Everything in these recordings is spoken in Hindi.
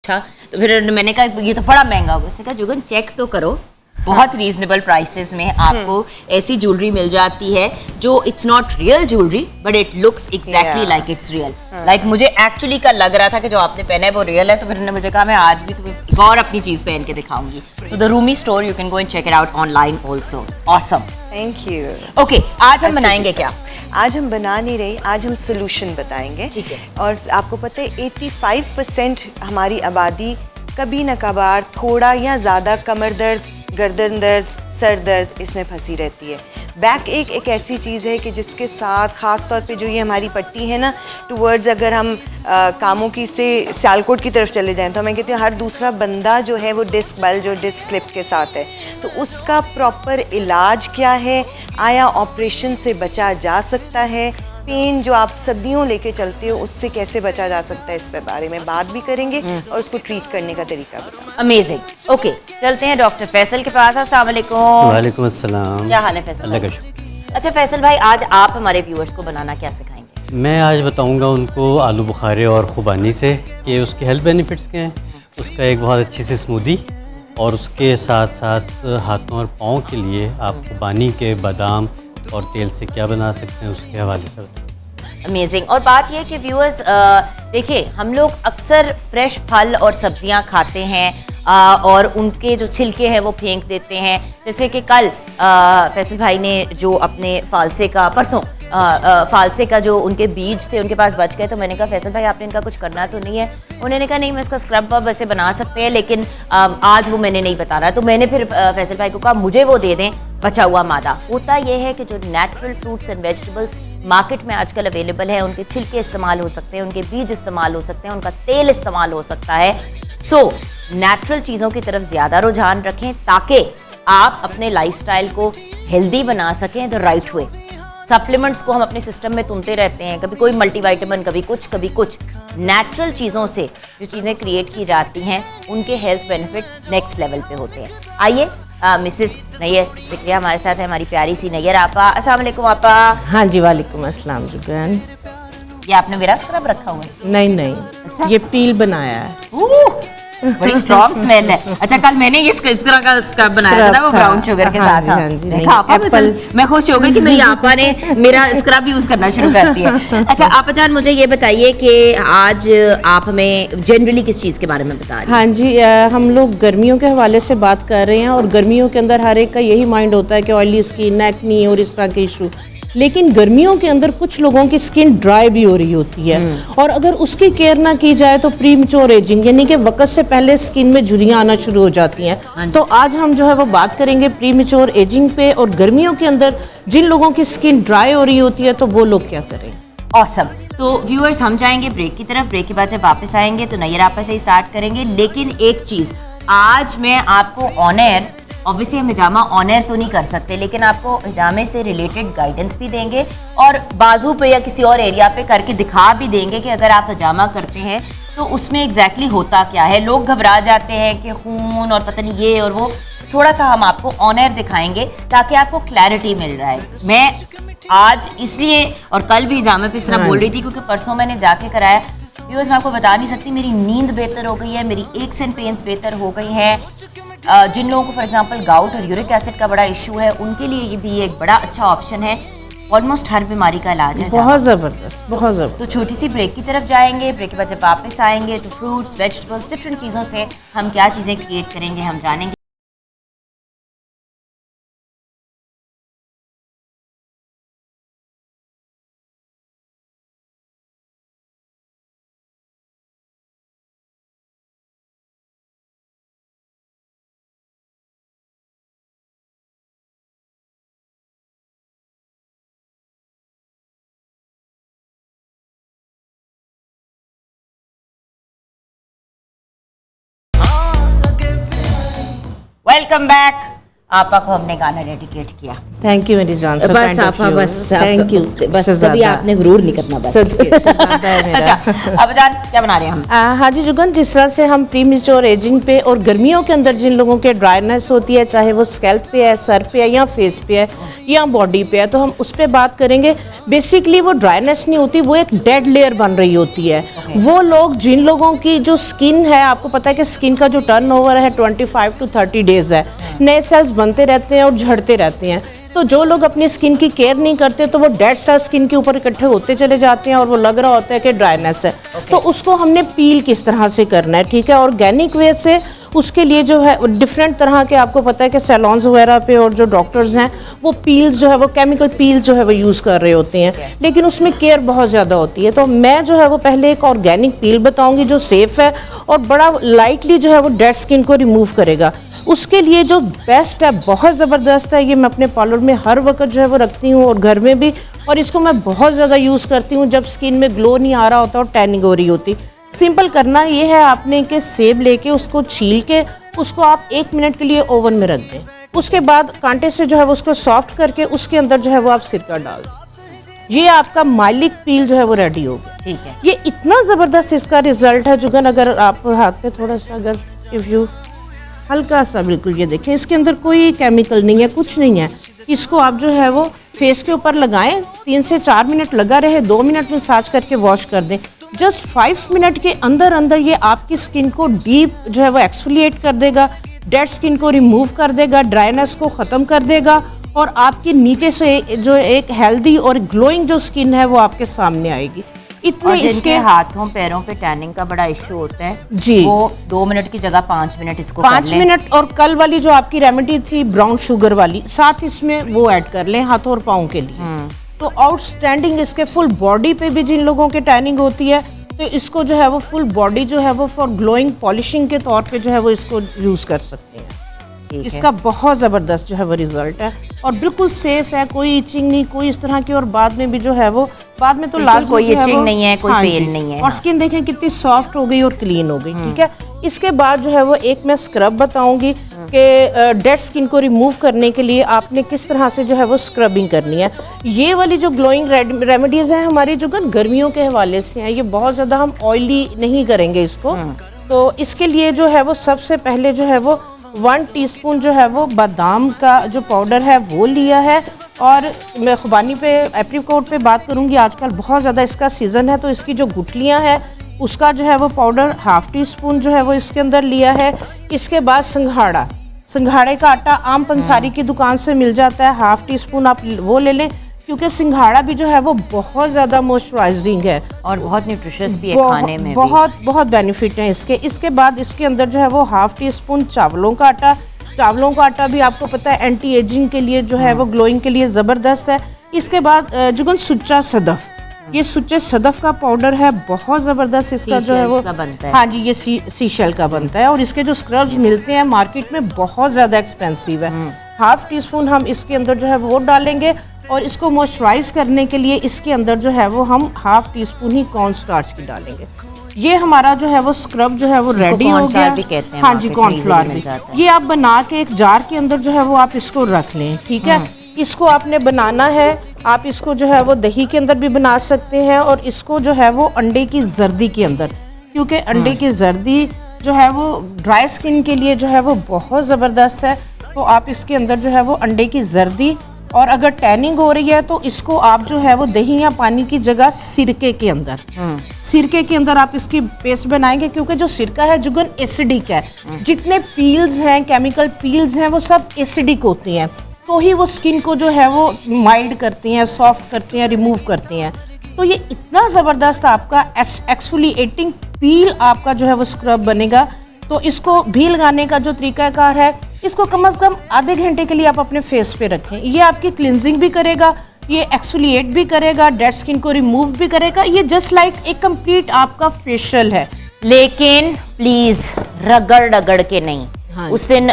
था। तो फिर मैंने कहा ये तो बड़ा महंगा होगा। उसने कहा जुगन चेक तो करो, बहुत रीजनेबल प्राइसेस में आपको ऐसी ज्वेलरी मिल जाती है जो it's not real jewellery but it looks exactly like it's real. Like मुझे एक्चुअली का लग रहा था कि जो आपने पहना है वो रियल है, तो फिर उन्होंने मुझे कहा मैं आज भी तुम्हें एक और अपनी चीज पहन के दिखाऊंगी। So the Rumi store, you can go and check it out online also. Awesome, thank you. Okay, आज हम बनाएंगे क्या? आज हम बना नहीं रही, आज हम सोल्यूशन बताएंगे। ठीक है। और आपको पता है 85% हमारी आबादी कभी न कभार थोड़ा या ज़्यादा कमर दर्द, गर्दन दर्द, सर दर्द इसमें फंसी रहती है। बैक एक ऐसी चीज़ है कि जिसके साथ ख़ास तौर पे जो ये हमारी पट्टी है ना, टूवर्ड्स अगर हम कामों की से सियालकोट की तरफ चले जाएं तो मैं कहती हूँ हर दूसरा बंदा जो है वो डिस्क बल्ज और डिस्क स्लिप के साथ है। तो उसका प्रॉपर इलाज क्या है, आया ऑपरेशन से बचा जा सकता है, पेन जो आप सदियों लेके चलते हो उससे कैसे बचा जा सकता है, इस पे बारे में बात भी करेंगे और उसको ट्रीट करने का तरीका बताएंगे। अमेजिंग। ओके, चलते हैं डॉक्टर फैसल के पास। अस्सलाम वालेकुम। वालेकुम अस्सलाम। क्या हाल है फैसल? अल्लाह का शुक्र। अच्छा फैसल भाई, आज आप हमारे व्यूअर्स को बनाना क्या सिखाएंगे? मैं आज बताऊंगा उनको आलू बुखारे और खुबानी से कि उसके हेल्थ बेनिफिट्स क्या हैं, उसका एक बहुत अच्छी सी स्मूदी, और उसके साथ साथ हाथों और पाँव के लिए आप खुबानी के बादाम और तेल से क्या बना सकते हैं उसके हवाले से। अमेजिंग। और बात यह कि व्यूअर्स देखिए, हम लोग अक्सर फ्रेश फल और सब्जियां खाते हैं और उनके जो छिलके हैं वो फेंक देते हैं। जैसे कि कल फैसल भाई ने जो अपने फालसे का परसों फालसे का जो उनके बीज थे उनके पास बच गए, तो मैंने कहा फैसल भाई आपने इनका कुछ करना तो नहीं है? उन्होंने कहा नहीं, मैं इसका स्क्रब वब वैसे बना सकते हैं लेकिन आज वो मैंने नहीं बता रहा। तो मैंने फिर फैसल भाई को कहा मुझे वो दे दें बचा हुआ मादा। होता यह है कि जो natural fruits and vegetables market में आजकल अवेलेबल है, उनके छिलके इस्तेमाल हो सकते हैं, उनके बीज इस्तेमाल हो सकते हैं, उनका तेल इस्तेमाल हो सकता है। सो नेचुरल चीज़ों की तरफ ज़्यादा रुझान रखें ताकि आप अपने लाइफस्टाइल को हेल्दी बना सकें द राइट वे। सप्लीमेंट्स को हम अपने सिस्टम में तुनते रहते हैं, कभी कोई मल्टीविटामिन, कभी कुछ कभी कुछ। नेचुरल चीज़ों से जो चीज़ें क्रिएट की जाती हैं उनके हेल्थ बेनिफिट नेक्स्ट लेवल पे होते हैं। आइए मिसेस नैयर ज़िक्रिया हमारे साथ है, हमारी प्यारी सी नैयर आपा। अस्सलाम वालेकुम आपा। हाँ जी, वालेकुम अस्सलाम जुगन। ये आपने मेरा स्क्रब रखा हुआ है? नहीं नहीं, ये पील बनाया है। बड़ी स्ट्रॉन्ग स्मेल है। अच्छा, कल मैंने इस तरह का स्क्रब बनाया था ना, वो ब्राउन शुगर के साथ। मैं खुश हो गई कि मेरी आपा ने मेरा स्क्रब यूज करना शुरू कर दिया। अच्छा आपा जान, मुझे ये बताइए कि आज आप हमें जनरली किस चीज़ के बारे में बता रहे हैं? हाँ जी, हम लोग गर्मियों के हवाले से बात कर रहे हैं और गर्मियों के अंदर हर एक का यही माइंड होता है कि ऑयली स्किन, एक्नी और इस तरह के इशू। लेकिन गर्मियों के अंदर कुछ लोगों की स्किन ड्राई भी हो रही होती है और अगर उसकी केयर ना की जाए तो प्रीमैच्योर एजिंग यानी कि वक्त से पहले स्किन में झुर्रियाँ आना शुरू हो जाती हैं। तो आज हम जो है वो बात करेंगे प्रीमैच्योर एजिंग पे और गर्मियों के अंदर जिन लोगों की स्किन ड्राई हो रही होती है तो वो लोग क्या करें। ऑसम। तो व्यूअर्स, हम जाएंगे ब्रेक की तरफ। ब्रेक के बाद जब वापस आएंगे तो नैयर आपा से ही स्टार्ट करेंगे। लेकिन एक चीज़, आज मैं आपको ऑन एयर, ऑब्वियसली हम हिजामा ऑन एयर तो नहीं कर सकते, लेकिन आपको हिजामे से रिलेटेड गाइडेंस भी देंगे और बाजू पे या किसी और एरिया पे करके दिखा भी देंगे कि अगर आप हिजामा करते हैं तो उसमें एग्जैक्टली होता क्या है। लोग घबरा जाते हैं कि खून और पता नहीं ये और वो, थोड़ा सा हम आपको ऑन एयर दिखाएंगे ताकि आपको क्लैरिटी मिल रहा है। मैं आज इसलिए और कल भी हिजामे पे इस तरह बोल रही थी क्योंकि परसों मैंने जाके कराया। व्यूअर्स, मैं आपको बता नहीं सकती, मेरी नींद बेहतर हो गई है, मेरी एक्स एंड पेन्स बेहतर हो गई हैं। जिन लोगों को फॉर एग्जांपल गाउट और यूरिक एसिड का बड़ा इशू है उनके लिए ये भी एक बड़ा अच्छा ऑप्शन है। ऑलमोस्ट हर बीमारी का इलाज है। बहुत ज़बरदस्त, बहुत ज़बरदस्त। तो छोटी सी ब्रेक की तरफ जाएंगे। ब्रेक के बाद जब वापस आएंगे तो फ्रूट्स, वेजिटेबल्स, डिफरेंट चीज़ों से हम क्या चीज़ें क्रिएट करेंगे हम जानेंगे। Welcome back. आपा को हमने गाना डेडिकेट किया, थैंक यू मेरी जान, बस आप थैंक यू, बस कभी आपने गुरूर नहीं करना बस। अच्छा अब जान क्या बना रहे हैं हम? हाँ जी जुगन, जिस तरह से हम प्री मैच्योर एजिंग पे और गर्मियों के अंदर जिन लोगों के ड्राइनेस होती है, चाहे वो स्कैल्प पे है, सर पे है या फेस पे है या बॉडी पे है, तो हम उस पर बात करेंगे। बेसिकली वो ड्राइनेस नहीं होती, वो एक डेड लेयर बन रही होती है। वो लोग जिन लोगों की जो स्किन है, आपको पता है कि स्किन का जो टर्नओवर है 25 to 30 डेज है, नए सेल्स बनते रहते हैं और झड़ते रहते हैं। तो जो लोग अपनी स्किन की केयर नहीं करते तो वो डेड सेल स्किन के ऊपर इकट्ठे होते चले जाते हैं और वो लग रहा होता है कि ड्राइनेस है। तो उसको हमने पील किस तरह से करना है, ठीक है, ऑर्गेनिक वे से। उसके लिए जो है डिफरेंट तरह के, आपको पता है कि सैलॉन्स वगैरह पे और जो डॉक्टर्स हैं वो पील्स जो है वो केमिकल पील्स जो है वो यूज़ कर रहे होते हैं, लेकिन उसमें केयर बहुत ज़्यादा होती है। तो मैं जो है वो पहले एक ऑर्गेनिक पील बताऊँगी जो सेफ़ है और बड़ा लाइटली जो है वो डेड स्किन को रिमूव करेगा। उसके लिए जो बेस्ट है, बहुत ज़बरदस्त है, ये मैं अपने पार्लर में हर वक्त जो है वो रखती हूँ और घर में भी, और इसको मैं बहुत ज़्यादा यूज़ करती हूँ जब स्किन में ग्लो नहीं आ रहा होता और टैनिंग हो रही होती। सिंपल करना ये है आपने कि सेब लेके उसको छील के उसको आप 1 मिनट के लिए ओवन में रख दें। उसके बाद कांटे से जो है वो उसको सॉफ्ट करके उसके अंदर जो है वो आप सिरका डाल दें। ये आपका मालिक पील जो है वो रेडी हो गया। ठीक है, ये इतना ज़बरदस्त इसका रिजल्ट है जुगन, अगर आप हाथ पे थोड़ा सा अगर इफ़ यू हल्का सा, बिल्कुल ये देखें, इसके अंदर कोई केमिकल नहीं है, कुछ नहीं है। इसको आप जो है वो फेस के ऊपर लगाएं, 3 से 4 मिनट लगा रहे, 2 मिनट मसाज करके वॉश कर दें। जस्ट 5 मिनट के अंदर अंदर ये आपकी स्किन को डीप जो है वो एक्सफोलिएट कर देगा, डेड स्किन को रिमूव कर देगा, ड्राइनेस को ख़त्म कर देगा और आपके नीचे से जो एक हेल्दी और ग्लोइंग जो स्किन है वो आपके सामने आएगी। इतने और जिनके इसके हाथों पैरों पे टैनिंग का बड़ा इश्यू होता है जी, वो 2 मिनट की जगह 5 मिनट इसको 5 मिनट। और कल वाली जो आपकी रेमेडी थी ब्राउन शुगर वाली, साथ इसमें वो ऐड कर लें हाथों और पाँव के लिए। तो आउटस्टैंडिंग इसके फुल बॉडी पे भी जिन लोगों के टैनिंग होती है तो इसको जो है वो फुल बॉडी जो है वो फॉर ग्लोइंग पॉलिशिंग के तौर पे जो है वो इसको यूज़ कर सकते हैं। इसका बहुत ज़बरदस्त जो है वो रिजल्ट है और बिल्कुल सेफ है, कोई इचिंग नहीं, कोई इस तरह की। और बाद में भी जो है वो बाद में तो लास्ट कोई इचिंग नहीं है, कोई पेन नहीं है। और स्किन देखें कितनी सॉफ्ट हो गई और क्लीन हो गई। ठीक है, इसके बाद जो है वो एक मैं स्क्रब बताऊंगी कि डेड स्किन को रिमूव करने के लिए आपने किस तरह से जो है वो स्क्रबिंग करनी है। ये वाली जो ग्लोइंग रेमेडीज हैं हमारी जो गर्मियों के हवाले से हैं, ये बहुत ज़्यादा हम ऑयली नहीं करेंगे इसको। तो इसके लिए जो है वो सबसे पहले जो है वो 1 टीस्पून जो है वो बादाम का जो पाउडर है वो लिया है। और मैं खुबानी पे एप्रिकॉट पे बात करूंगी, आजकल बहुत ज़्यादा इसका सीज़न है, तो इसकी जो गुठलियां हैं उसका जो है वो पाउडर 1/2 टीस्पून जो है वो इसके अंदर लिया है। इसके बाद सिंघाड़े का आटा आम पंसारी की दुकान से मिल जाता है, 1/2 टीस्पून आप वो ले लें, क्योंकि सिंघाड़ा भी जो है वो बहुत ज़्यादा मॉइस्चराइजिंग है और बहुत न्यूट्रिशियस भी है खाने में, बहुत बेनिफिट है इसके। इसके बाद इसके अंदर जो है वो 1/2 टीस्पून चावलों का आटा भी आपको पता है एंटी एजिंग के लिए जो है वो ग्लोइंग के लिए ज़बरदस्त है। इसके बाद जुगन सुच्चा सदफ, ये सुच्चे सदफ का पाउडर है, बहुत ज़बरदस्त इसका जो है वो बनता है। हाँ जी, ये सीशेल का बनता है और इसके जो स्क्रब्स मिलते हैं मार्केट में बहुत ज़्यादा एक्सपेंसिव है। 1/2 टीस्पून हम इसके अंदर जो है वो डालेंगे और इसको मॉइस्चराइज करने के लिए इसके अंदर जो है वो हम 1/2 टीस्पून ही कॉर्न स्टार्च की डालेंगे। ये हमारा जो है वो स्क्रब जो है वो रेडी हो गया। भी कहते हैं, हाँ जी, कॉर्नफ्लावर भी। ये आप बना के एक जार के अंदर जो है वो आप इसको रख लें। ठीक है, इसको आपने बनाना है, आप इसको जो है वो दही के अंदर भी बना सकते हैं और इसको जो है वो अंडे की जर्दी के अंदर, क्योंकि अंडे की जर्दी जो है वो ड्राई स्किन के लिए जो है वो बहुत ज़बरदस्त है। तो आप इसके अंदर जो है वो अंडे की जर्दी, और अगर टैनिंग हो रही है तो इसको आप जो है वो दही या पानी की जगह सिरके के अंदर आप इसकी पेस्ट बनाएंगे, क्योंकि जो सिरका है जुगन एसिडिक है। जितने पील्स हैं, केमिकल पील्स हैं, वो सब एसिडिक होती हैं, तो ही वो स्किन को जो है वो माइल्ड करती हैं, सॉफ्ट करती हैं, रिमूव करती हैं। तो ये इतना ज़बरदस्त आपका एक्सफोलिएटिंग पील आपका जो है वो स्क्रब बनेगा। तो इसको भी लगाने का जो तरीकाकार है, इसको कम से कम आधे घंटे के लिए आप अपने फेस पे रखें। ये आपकी क्लिनजिंग भी करेगा, ये एक्सफोलिएट भी करेगा, डेड स्किन को रिमूव भी करेगा। ये जस्ट लाइक एक कंप्लीट आपका फेशियल है। लेकिन प्लीज रगड़ के नहीं। हाँ, उस दिन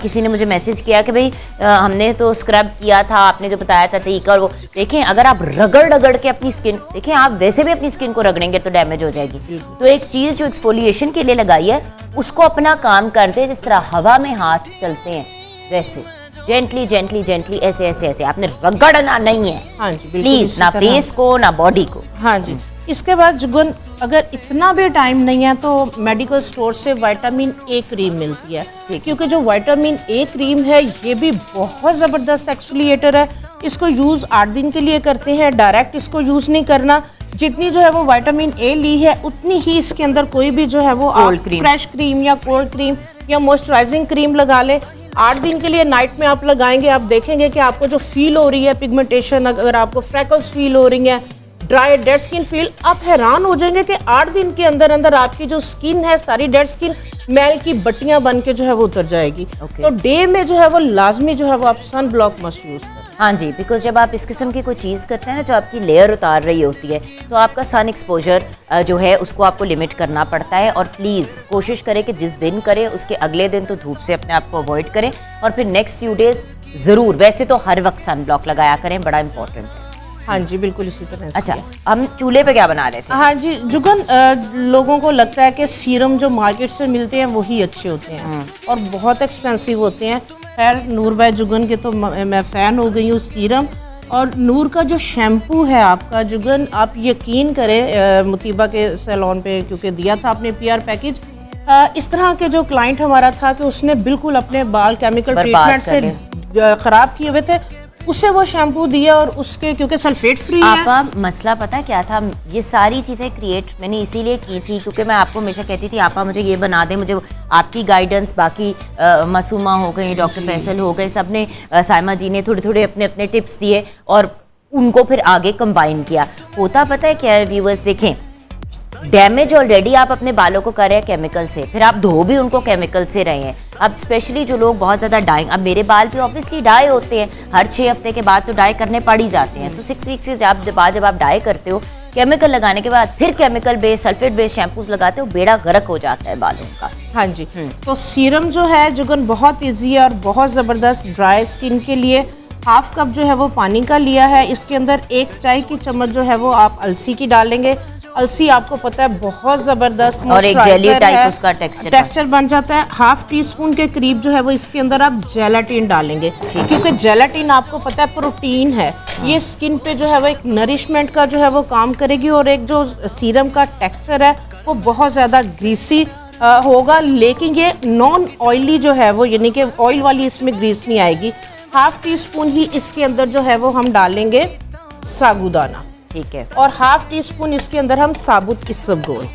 किसी ने मुझे मैसेज किया कि भाई हमने तो स्क्रब किया था, आपने जो बताया था तरीका, और वो देखें अगर आप रगड़ के अपनी स्किन, देखें आप वैसे भी अपनी स्किन को रगड़ेंगे तो डैमेज हो जाएगी। तो एक चीज़ जो एक्सफोलिएशन के लिए लगाई है उसको अपना काम कर दे, जिस तरह हवा में हाथ चलते हैं वैसे जेंटली जेंटली जेंटली ऐसे ऐसे ऐसे, आपने रगड़ना नहीं है। हाँ जी, बिल्कुल प्लीज, इसी ना तरह। फेस को ना बॉडी को। हाँ जी। इसके बाद जुगन, अगर इतना भी टाइम नहीं है तो मेडिकल स्टोर से विटामिन ए क्रीम मिलती है, क्योंकि जो विटामिन ए क्रीम है ये भी बहुत ज़बरदस्त एक्सफोलिएटर है। इसको यूज़ 8 दिन के लिए करते हैं, डायरेक्ट इसको यूज़ नहीं करना। जितनी जो है वो विटामिन ए ली है उतनी ही इसके अंदर कोई भी जो है वो आप फ्रेश क्रीम या कोल्ड क्रीम या मॉइस्चराइजिंग क्रीम लगा ले। 8 दिन के लिए नाइट में आप लगाएंगे, आप देखेंगे कि आपको जो फील हो रही है पिगमेंटेशन, अगर आपको फ्रैकल्स फील हो रही हैं, ड्राई डेड स्किन फील, आप हैरान हो जाएंगे कि 8 दिन के अंदर अंदर आपकी जो स्किन है सारी डेड स्किन मैल की बट्टियां बन के जो है वो उतर जाएगी। तो डे में जो है वो लाजमी जो है वो आप सन ब्लॉक मस्ट यूज करें। हाँ जी, बिकॉज जब आप इस किस्म की कोई चीज़ करते हैं ना जो आपकी लेयर उतार रही होती है, तो आपका सन एक्सपोजर जो है उसको आपको लिमिट करना पड़ता है। और प्लीज़ कोशिश करें कि जिस दिन करें उसके अगले दिन तो धूप से अपने आप को अवॉइड करें, और फिर नेक्स्ट फ्यू डेज ज़रूर, वैसे तो हर वक्त सन ब्लॉक लगाया करें, बड़ा इंपॉर्टेंट है। हाँ जी, बिल्कुल इसी तरह से। अच्छा, हम चूल्हे पे क्या बना रहे थे? हाँ जी जुगन, लोगों को लगता है कि सीरम जो मार्केट से मिलते हैं वही अच्छे होते हैं और बहुत एक्सपेंसिव होते हैं। खैर, नूर बाय जुगन के तो मैं फ़ैन हो गई हूँ सीरम। और नूर का जो शैम्पू है आपका जुगन, आप यकीन करें, मुतीबा के सैलून पे क्योंकि दिया था आपने PR पैकेज, इस तरह के जो क्लाइंट हमारा था कि उसने बिल्कुल अपने बाल केमिकल ट्रीटमेंट से ख़राब किए हुए थे, उसे वो शैम्पू दिया और उसके क्योंकि सल्फेट फ्री है। आपका मसला पता है क्या था? ये सारी चीज़ें क्रिएट मैंने इसीलिए की थी क्योंकि मैं आपको हमेशा कहती थी आपा मुझे ये बना दे, मुझे आपकी गाइडेंस, बाकी मासूमा हो गई, डॉक्टर फैसल हो गए, सब ने, साइमा जी ने थोड़े थोड़े अपने अपने टिप्स दिए और उनको फिर आगे कंबाइन किया। होता पता है क्या है व्यूअर्स, देखें, डैमेज ऑलरेडी आप अपने बालों को कर रहे हैं केमिकल से, फिर आप धो भी उनको केमिकल से रहे हैं। अब स्पेशली जो लोग बहुत ज़्यादा डाइंग, अब मेरे बाल भी ऑब्वियसली डाई होते हैं, हर 6 हफ्ते के बाद तो डाई करने पड़ ही जाते हैं। तो 6 वीक से जब आप डाई करते हो, केमिकल लगाने के बाद फिर chemical based, sulphate based shampoos लगाते हो, बेड़ा गर्क हो जाता है बालों का। हाँ जी, तो सीरम जो है जुगन बहुत ईजी है और बहुत ज़बरदस्त ड्राई स्किन के लिए। हाफ कप जो है वो पानी का लिया है, इसके अंदर 1 चाय की चम्मच जो है वो आप अलसी की डालेंगे। अलसी आपको पता है बहुत ज़बरदस्त और एक जेली टाइप उसका टेक्सचर बन जाता है। ½ टीस्पून के करीब जो है वो इसके अंदर आप जेलाटिन डालेंगे, क्योंकि जेलाटिन आपको पता है प्रोटीन है, ये स्किन पे जो है वो एक नरिशमेंट का जो है वो काम करेगी। और एक जो सीरम का टेक्सचर है वो बहुत ज़्यादा ग्रीसी होगा, लेकिन ये नॉन ऑयली जो है वो, यानी कि ऑयल वाली इसमें ग्रीस नहीं आएगी। ½ टीस्पून ही इसके अंदर जो है वो हम डालेंगे साबूदाना, ठीक है, और ½ टीस्पून इसके अंदर हम साबुत इसबगोल।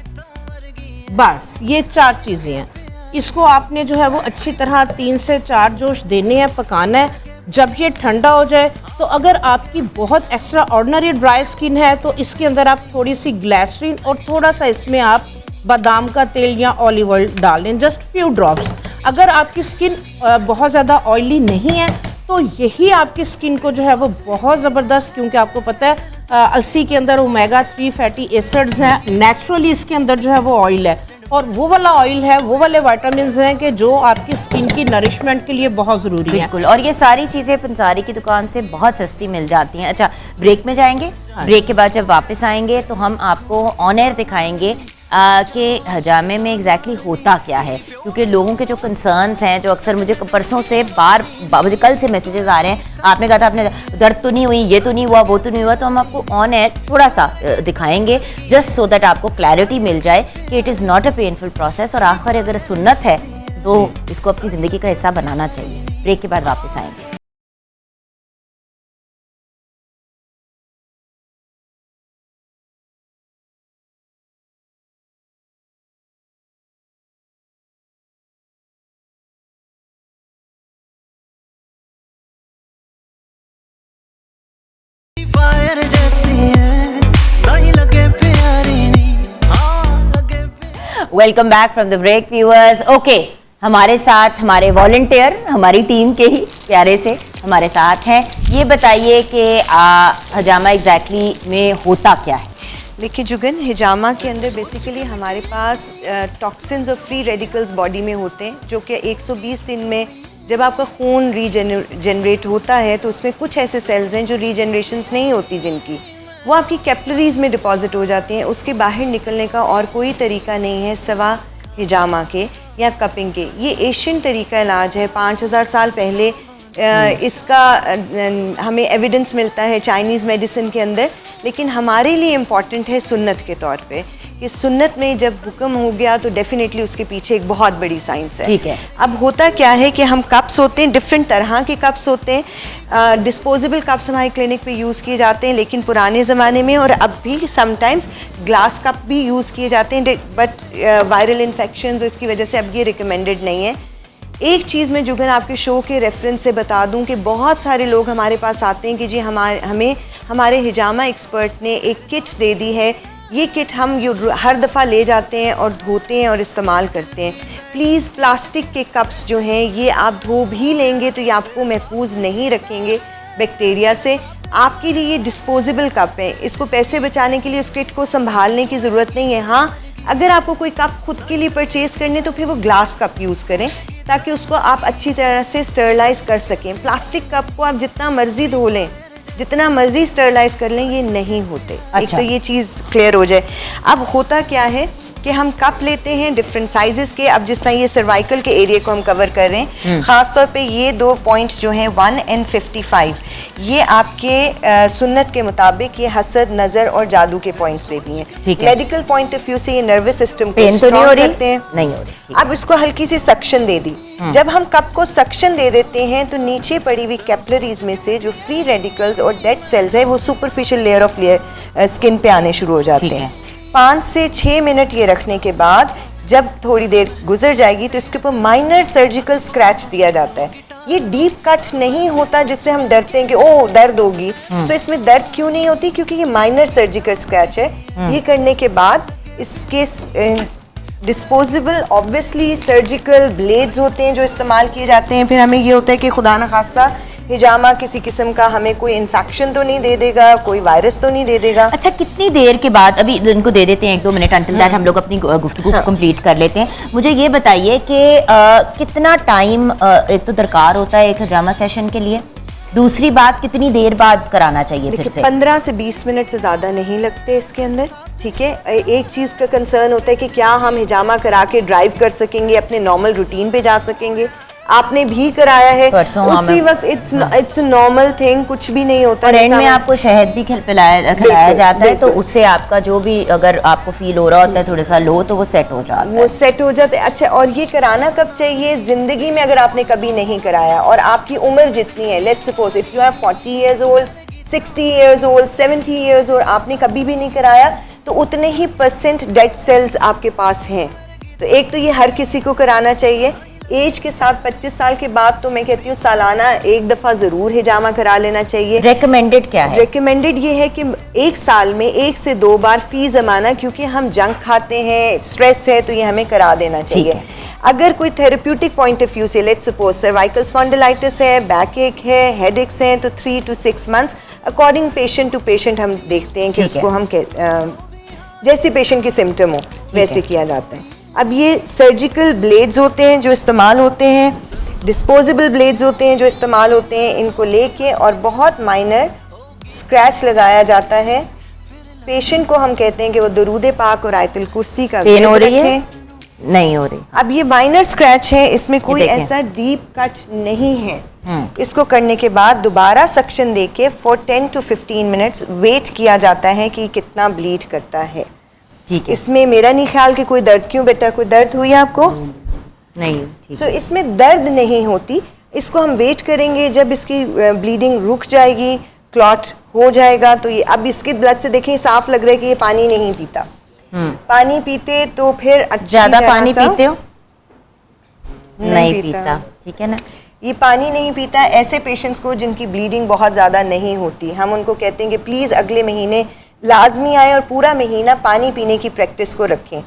बस ये 4 चीज़ें हैं। इसको आपने जो है वो अच्छी तरह 3 से 4 जोश देने हैं, पकाना है। जब ये ठंडा हो जाए तो अगर आपकी बहुत एक्स्ट्रा ऑर्डिनरी ड्राई स्किन है तो इसके अंदर आप थोड़ी सी ग्लिसरीन और थोड़ा सा इसमें आप बादाम का तेल या ऑलिव ऑयल डालें, जस्ट फ्यू ड्रॉप्स। अगर आपकी स्किन बहुत ज़्यादा ऑयली नहीं है तो यही आपकी स्किन को जो है वो बहुत ज़बरदस्त, क्योंकि आपको पता है अलसी के अंदर ओमेगा 3 फैटी एसिड्स हैं, नेचुरली इसके अंदर जो है वो ऑयल है, और वो वाला ऑयल है, वो वाले विटामिन्स हैं कि जो आपकी स्किन की नरिशमेंट के लिए बहुत ज़रूरी है। बिल्कुल, और ये सारी चीज़ें पंसारी की दुकान से बहुत सस्ती मिल जाती हैं। अच्छा, ब्रेक में जाएंगे, ब्रेक के बाद जब वापस आएंगे तो हम आपको ऑन एयर दिखाएंगे कि हजामे में एग्जैक्टली होता क्या है, क्योंकि लोगों के जो कंसर्न्स हैं, जो अक्सर मुझे परसों से मुझे कल से मैसेजेस आ रहे हैं, आपने कहा था आपने दर्द तो नहीं हुई, ये तो नहीं हुआ, वो तो नहीं हुआ, तो हम आपको ऑन एयर थोड़ा सा दिखाएंगे, जस्ट सो दैट आपको क्लैरिटी मिल जाए कि it is not a painful process. और आखिर अगर सुन्नत है तो इसको अपनी ज़िंदगी का हिस्सा बनाना चाहिए। ब्रेक के बाद वापस आएंगे। Welcome back from the break viewers. Okay, हमारे साथ हमारे वॉलंटियर, हमारी टीम के ही प्यारे से हमारे साथ हैं। ये बताइए कि हजामा एग्जैक्टली में होता क्या है? देखिए जुगन, हिजामा के अंदर बेसिकली हमारे पास टॉक्सिन्स और फ्री रेडिकल्स बॉडी में होते हैं, जो कि 120 दिन में जब आपका खून रीजनरेट होता है तो उसमें कुछ ऐसे सेल्स हैं जो रीजनरेशंस नहीं होती, जिनकी वो आपकी कैपिलरीज में डिपॉजिट हो जाती हैं। उसके बाहर निकलने का और कोई तरीका नहीं है सिवा हिजामा के या कपिंग के। ये एशियन तरीका इलाज है। 5000 साल पहले इसका हमें एविडेंस मिलता है चाइनीज़ मेडिसिन के अंदर, लेकिन हमारे लिए इम्पॉर्टेंट है सुन्नत के तौर पे कि सुन्नत में जब हुक्म हो गया तो डेफिनेटली उसके पीछे एक बहुत बड़ी साइंस है। ठीक है। अब होता क्या है कि हम कप्स होते हैं, डिफरेंट तरह के कप्स होते हैं। डिस्पोजेबल कप्स हमारे क्लिनिक पे यूज़ किए जाते हैं, लेकिन पुराने ज़माने में और अब भी समटाइम्स ग्लास कप भी यूज़ किए जाते हैं, बट वायरल इन्फेक्शंस इसकी वजह से अब ये रिकमेंडेड नहीं है। एक चीज़ मैं जुगन आपके शो के रेफरेंस से बता दूं कि बहुत सारे लोग हमारे पास आते हैं कि जी हमें हमारे हिजामा एक्सपर्ट ने एक किट दे दी है, ये किट हम हर दफ़ा ले जाते हैं और धोते हैं और इस्तेमाल करते हैं। प्लीज़ प्लास्टिक के कप्स जो हैं ये आप धो भी लेंगे तो ये आपको महफूज नहीं रखेंगे बैक्टीरिया से। आपके लिए ये डिस्पोजेबल कप है, इसको पैसे बचाने के लिए उस किट को संभालने की ज़रूरत नहीं है। हाँ, अगर आपको कोई कप खुद के लिए परचेज करने तो फिर वो ग्लास कप यूज़ करें ताकि उसको आप अच्छी तरह से स्टरलाइज कर सकें। प्लास्टिक कप को आप जितना मर्जी धो लें, जितना मर्जी स्टरलाइज कर लें, ये नहीं होते। अच्छा। एक तो ये चीज़ क्लियर हो जाए। अब होता क्या है कि हम कप लेते हैं डिफरेंट साइजेस के। अब जिस तरह ये सर्वाइकल के एरिया को हम कवर कर रहे हैं, ख़ास तौर पे ये 2 पॉइंट्स जो हैं 1 and 55, ये आपके सुन्नत के मुताबिक ये हसद, नज़र और जादू के पॉइंट्स पे भी हैं। ठीक है। मेडिकल पॉइंट ऑफ व्यू से ये नर्वस सिस्टम को पेन तो नहीं स्ट्रॉन्ग हो रही? करते हैं। नहीं हो रही। अब इसको हल्की सी सक्शन दे दी। जब हम कप को सक्शन दे देते हैं तो नीचे पड़ी हुई कैपिलरीज में से जो फ्री रेडिकल्स और डेड सेल्स है वो सुपरफिशियल लेयर ऑफ स्किन पे आने शुरू हो जाते हैं। 5 से 6 मिनट ये रखने के बाद जब थोड़ी देर गुजर जाएगी तो इसके ऊपर माइनर सर्जिकल स्क्रैच दिया जाता है। ये डीप कट नहीं होता जिससे हम डरते हैं कि ओह दर्द होगी। सो इसमें दर्द क्यों नहीं होती? क्योंकि ये माइनर सर्जिकल स्क्रैच है। ये करने के बाद इसके डिस्पोजेबल ऑब्वियसली सर्जिकल ब्लेड्स होते हैं जो इस्तेमाल किए जाते हैं। फिर हमें ये होता है कि खुदा न खास्ता हिजामा किसी किस्म का हमें कोई इन्फेक्शन तो नहीं दे देगा, कोई वायरस तो नहीं दे देगा। अच्छा, कितनी देर के बाद, अभी इनको दे देते हैं 1-2 मिनट, अंटिल दैट हम लोग अपनी गुफ्तगू को कंप्लीट कर लेते हैं। मुझे ये बताइए कि कितना टाइम एक तो दरकार होता है एक हिजामा सेशन के लिए, दूसरी बात कितनी देर बाद कराना चाहिए फिर से? 15 से 20 मिनट से ज़्यादा नहीं लगते इसके अंदर। ठीक है, एक चीज़ का कंसर्न होता है कि क्या हम हिजामा करा के ड्राइव कर सकेंगे, अपने नॉर्मल रूटीन पे जा सकेंगे। आपने भी कराया है उसी वक्त, इट्स नॉर्मल थिंग, कुछ भी नहीं होता। और एंड में आपको शहद भी खिलाया जाता है तो उससे आपका जो भी अगर आपको फील हो रहा होता है थोड़ा सा लो तो वो सेट हो जाता है, वो सेट हो जाता है। अच्छा, और ये कराना कब चाहिए? ज़िंदगी में अगर आपने कभी नहीं कराया और आपकी उम्र जितनी है, let's suppose if you are 40 years old, 60 years old, 70 years old, आपने कभी भी नहीं कराया तो उतने ही % डेड सेल्स आपके पास हैं। तो एक तो ये हर किसी को कराना चाहिए। एज के साथ 25 साल के बाद तो मैं कहती हूँ सालाना एक दफ़ा ज़रूर हिजामा करा लेना चाहिए। रेकमेंडेड क्या है? रेकमेंडेड ये है कि 1 साल में 1 से 2 बार फी ज़माना, क्योंकि हम जंक खाते हैं, स्ट्रेस है, तो ये हमें करा देना चाहिए। अगर कोई थेरेप्यूटिक पॉइंट ऑफ व्यू से, लेट्स सपोज सर्वाइकल स्पॉन्डिलाइटिस है, बैक एक है, हेड एक्स हैं, तो 3 to 6 months according patient to patient हम देखते हैं कि उसको हम जैसे पेशेंट की सिम्टम हो वैसे किया जाता है। अब ये सर्जिकल ब्लेड्स होते हैं जो इस्तेमाल होते हैं, डिस्पोजेबल ब्लेड्स होते हैं जो इस्तेमाल होते हैं। इनको लेके और बहुत माइनर स्क्रैच लगाया जाता है। पेशेंट को हम कहते हैं कि वो दरूद पाक और आयतुल कुर्सी का पेन हो रही है? नहीं हो रही। अब ये माइनर स्क्रैच है, इसमें कोई ऐसा डीप कट नहीं है। इसको करने के बाद दोबारा सक्शन देके फॉर 10 to 15 मिनट्स वेट किया जाता है कि कितना ब्लीड करता है। ठीक है। इसमें मेरा नहीं ख्याल कि कोई दर्द, क्यों बेटा कोई दर्द हुई आपको? नहीं। सो इसमें दर्द नहीं होती। इसको हम वेट करेंगे, जब इसकी ब्लीडिंग रुक जाएगी, क्लॉट हो जाएगा, तो ये अब इसके ब्लड से देखें साफ लग रहा है कि ये पानी नहीं पीता। पानी पीते तो फिर ज्यादा पानी पीते हो? नहीं पीता। ठीक है ना। ये पानी नहीं पीता। ऐसे पेशेंट्स को जिनकी ब्लीडिंग बहुत ज़्यादा नहीं होती, हम उनको कहते हैं कि प्लीज़ अगले महीने लाजमी आए और पूरा महीना पानी पीने की प्रैक्टिस को रखें।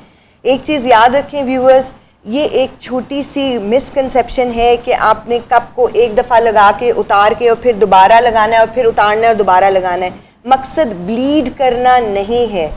एक चीज़ याद रखें व्यूअर्स, ये एक छोटी सी मिसकंसेप्शन है कि आपने कप को एक दफ़ा लगा के उतार के और फिर दोबारा लगाना है और फिर उतारना है और दोबारा लगाना है। मकसद ब्लीड करना नहीं है,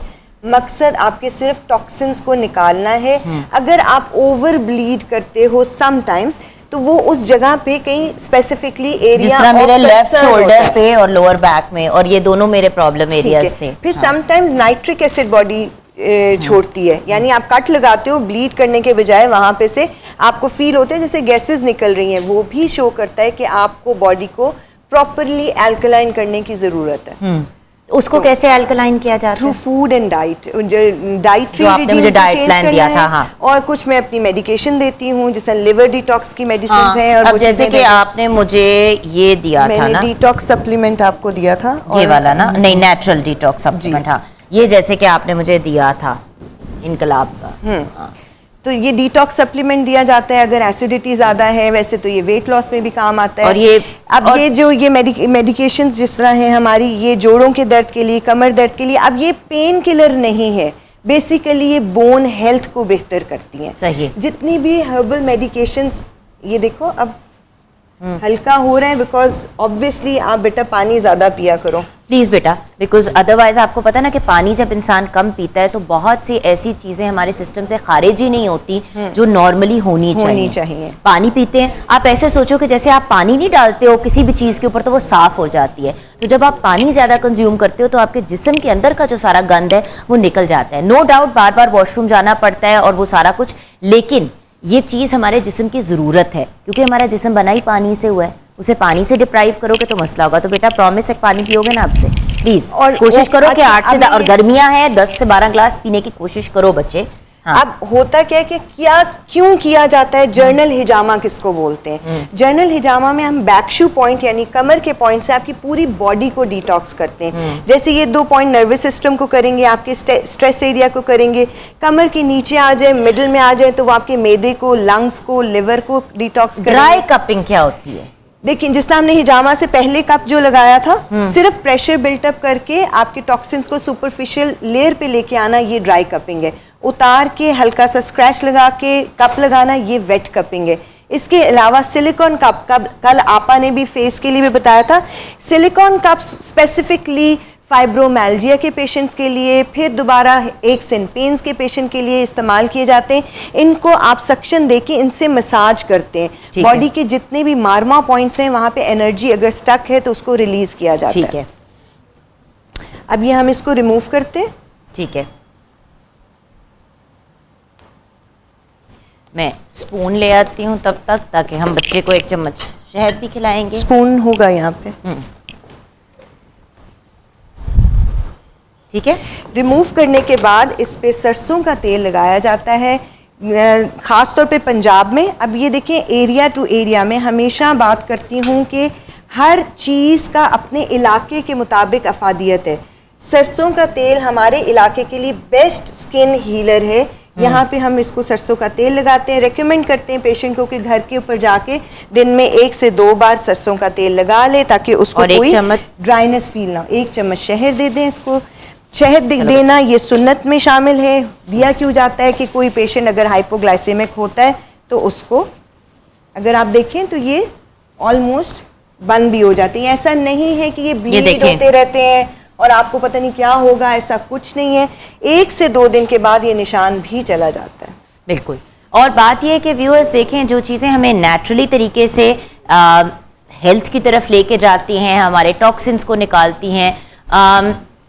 मकसद आपके सिर्फ टॉक्सिन्स को निकालना है। अगर आप ओवर ब्लीड करते हो समटाइम्स तो वो उस जगह पे कहीं स्पेसिफिकली एरिया मेरे लेफ्ट शोल्डर पे और लोअर बैक में, और ये दोनों मेरे प्रॉब्लम एरियाज थे। फिर समटाइम्स नाइट्रिक एसिड बॉडी छोड़ती है, यानी आप कट लगाते हो, ब्लीड करने के बजाय वहाँ पे से आपको फील होते हैं जैसे गैसेस निकल रही हैं, वो भी शो करता है कि आपको बॉडी को प्रॉपरली एल्कलाइन करने की ज़रूरत है। उसको कैसे अल्कलाइन किया जाता थ्रू है? फूड एंड डाइट, डाइटरी जो आपने मुझे रिजीम डाइट चेंज प्लान करना दिया है। था, हाँ। और कुछ मैं अपनी मेडिकेशन देती हूँ, जैसे लिवर डिटॉक्स की मेडिसिन हाँ, हैं, और अब वो जैसे चीज़ें कि आपने मुझे ये दिया था मैंने ना, डिटॉक्स सप्लीमेंट आपको दिया था, ये वाला ना, नहीं नेचुरल डिटॉक्स सप्लीमेंट, हाँ, ये जैसे कि आपने मुझे दिया था इनकलाब का। हाँ। तो ये डिटॉक्स सप्लीमेंट दिया जाता है अगर एसिडिटी ज़्यादा है। वैसे तो ये वेट लॉस में भी काम आता है। और ये अब और ये जो ये मेडिकेशंस जिस तरह हैं हमारी, ये जोड़ों के दर्द के लिए, कमर दर्द के लिए, अब ये पेन किलर नहीं है, बेसिकली ये बोन हेल्थ को बेहतर करती हैं। सही। जितनी भी हर्बल मेडिकेशंस, ये देखो अब हल्का हो रहा है, बिकॉज ऑब्वियसली आप बेटा पानी ज़्यादा पिया करो। प्लीज़ बेटा, बिकॉज अदरवाइज आपको पता है ना कि पानी जब इंसान कम पीता है तो बहुत सी ऐसी चीज़ें हमारे सिस्टम से खारिज ही नहीं होती जो नॉर्मली होनी चाहिए। पानी पीते हैं, आप ऐसे सोचो कि जैसे आप पानी नहीं डालते हो किसी भी चीज़ के ऊपर तो वो साफ़ हो जाती है, तो जब आप पानी ज़्यादा कंज्यूम करते हो तो आपके जिस्म के अंदर का जो सारा गंद है वो निकल जाता है। नो डाउट बार बार वॉशरूम जाना पड़ता है और वो सारा कुछ, लेकिन ये चीज़ हमारे जिस्म की ज़रूरत है क्योंकि हमारा जिस्म बना ही पानी से हुआ है। उसे पानी से डिप्राइव करोगे तो मसला होगा। तो बेटा प्रॉमिस है, पानी पियोगे ना आपसे, प्लीज़ और कोशिश करो कि अच्छा, 8 से और गर्मियां हैं 10 से 12 ग्लास पीने की कोशिश करो बच्चे। हाँ। अब होता क्या है कि क्यों किया जाता है, जर्नल हिजामा किसको बोलते हैं? जर्नल हिजामा में हम बैक शू पॉइंट यानी कमर के पॉइंट से आपकी पूरी बॉडी को डिटॉक्स करते हैं। जैसे ये 2 पॉइंट नर्वस सिस्टम को करेंगे, आपके स्ट्रेस एरिया को करेंगे, कमर के नीचे आ जाए, मिडिल में आ जाए तो वो आपके मैदे को, लंग्स को, लिवर को डिटॉक्स करेंगे। ड्राई कपिंग क्या होती है? देखिए, जिस तरह हमने हिजामा से पहले कप जो लगाया था, सिर्फ प्रेशर बिल्टअप करके आपके टॉक्सिन्स को सुपरफिशियल लेयर पे लेके आना, ये ड्राई कपिंग है। उतार के हल्का सा स्क्रैच लगा के कप लगाना, ये वेट कपिंग है। इसके अलावा सिलिकॉन कप, कल आपा ने भी फेस के लिए भी बताया था, सिलिकॉन कप्स स्पेसिफिकली फाइब्रोमैल्जिया के पेशेंट्स के लिए, फिर दोबारा एक्स एंड पेन्स के पेशेंट के लिए इस्तेमाल किए जाते हैं। इनको आप सक्शन देके इनसे मसाज करते हैं। बॉडी के जितने भी मार्मा पॉइंट्स हैं वहाँ पे एनर्जी अगर स्टक है तो उसको रिलीज किया जाता है। ठीक है, अब ये हम इसको रिमूव करते हैं। ठीक है, मैं स्पून ले आती हूँ तब तक, ताकि हम बच्चे को 1 चम्मच शहद भी खिलाएंगे। स्पून होगा यहाँ पे। ठीक है। रिमूव करने के बाद इस पे सरसों का तेल लगाया जाता है, ख़ास तौर पे पंजाब में। अब ये देखें, एरिया टू एरिया में हमेशा बात करती हूँ कि हर चीज़ का अपने इलाके के मुताबिक अफादियत है। सरसों का तेल हमारे इलाके के लिए बेस्ट स्किन हीलर है। यहाँ पे हम इसको सरसों का तेल लगाते हैं। रेकमेंड करते हैं पेशेंट को कि घर के ऊपर जाके दिन में 1 से 2 बार सरसों का तेल लगा ले, ताकि उसको और 1 कोई चम्मच ड्राइनेस फील ना हो। 1 चम्मच शहद दे दें इसको। शहद देना ये सुन्नत में शामिल है। दिया क्यों जाता है कि कोई पेशेंट अगर हाइपोग्लाइसेमिक होता है तो उसको, अगर आप देखें तो ये ऑलमोस्ट बंद भी हो जाती है। ऐसा नहीं है कि ये ब्लीड होते रहते हैं और आपको पता नहीं क्या होगा, ऐसा कुछ नहीं है। 1 से 2 दिन के बाद ये निशान भी चला जाता है। बिल्कुल। और बात ये है कि व्यूअर्स देखें, जो चीज़ें हमें नेचुरली तरीके से हेल्थ की तरफ लेके जाती हैं, हमारे टॉक्सिन्स को निकालती हैं,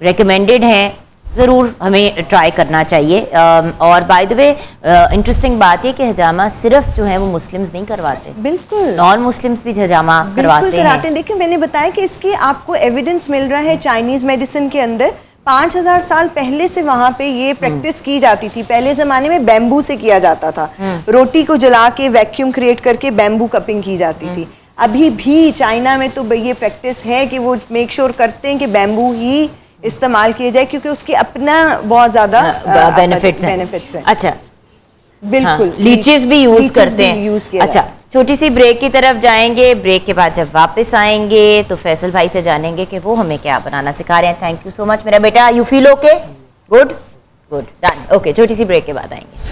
रेकमेंडेड हैं, ज़रूर हमें ट्राई करना चाहिए। और बाय द वे इंटरेस्टिंग बात है कि हिजामा सिर्फ जो है वो मुस्लिम्स नहीं करवाते, बिल्कुल नॉन मुस्लिम्स भी हिजामा करवाते हैं। देखिए, मैंने बताया कि इसकी आपको एविडेंस मिल रहा है चाइनीज़ मेडिसिन के अंदर। 5000 साल पहले से वहाँ पे ये प्रैक्टिस की जाती थी। पहले ज़माने में बैम्बू से किया जाता था। रोटी को जला के वैक्यूम क्रिएट करके बैम्बू कपिंग की जाती थी। अभी भी चाइना में तो ये प्रैक्टिस है कि वो मेक श्योर करते हैं कि बैम्बू ही इस्तेमाल किए जाए, क्योंकि उसके अपना बहुत ज़्यादा बेनिफिट्स हैं। अच्छा, बिल्कुल। लीचेस भी यूज़ करते हैं। अच्छा, छोटी सी ब्रेक की तरफ जाएंगे। ब्रेक के बाद जब वापस आएंगे तो फैसल भाई से जानेंगे कि वो हमें क्या बनाना सिखा रहे हैं। थैंक यू सो मच मेरा बेटा। You feel okay? Good good, done. Okay, छोटी सी ब्रेक के बाद आएंगे।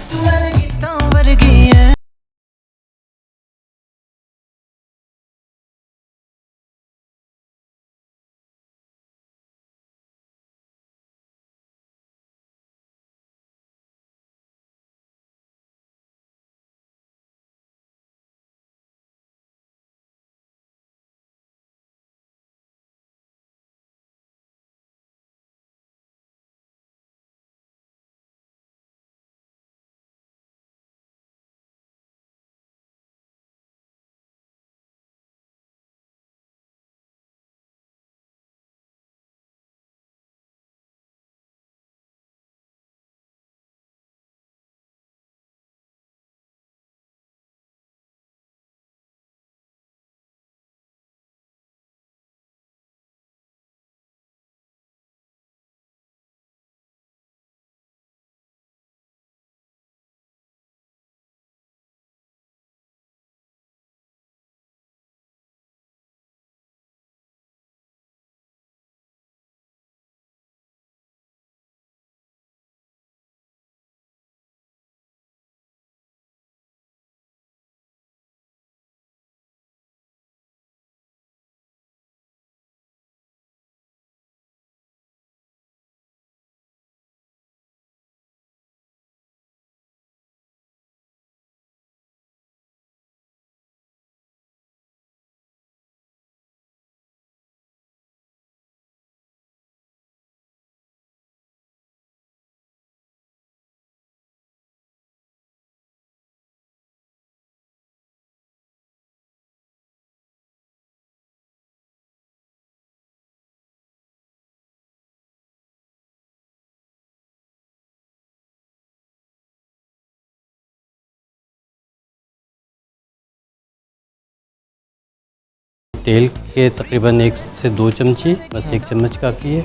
तेल के तकरीबन 1 से 2 चमची, बस 1 चम्मच काफ़ी है।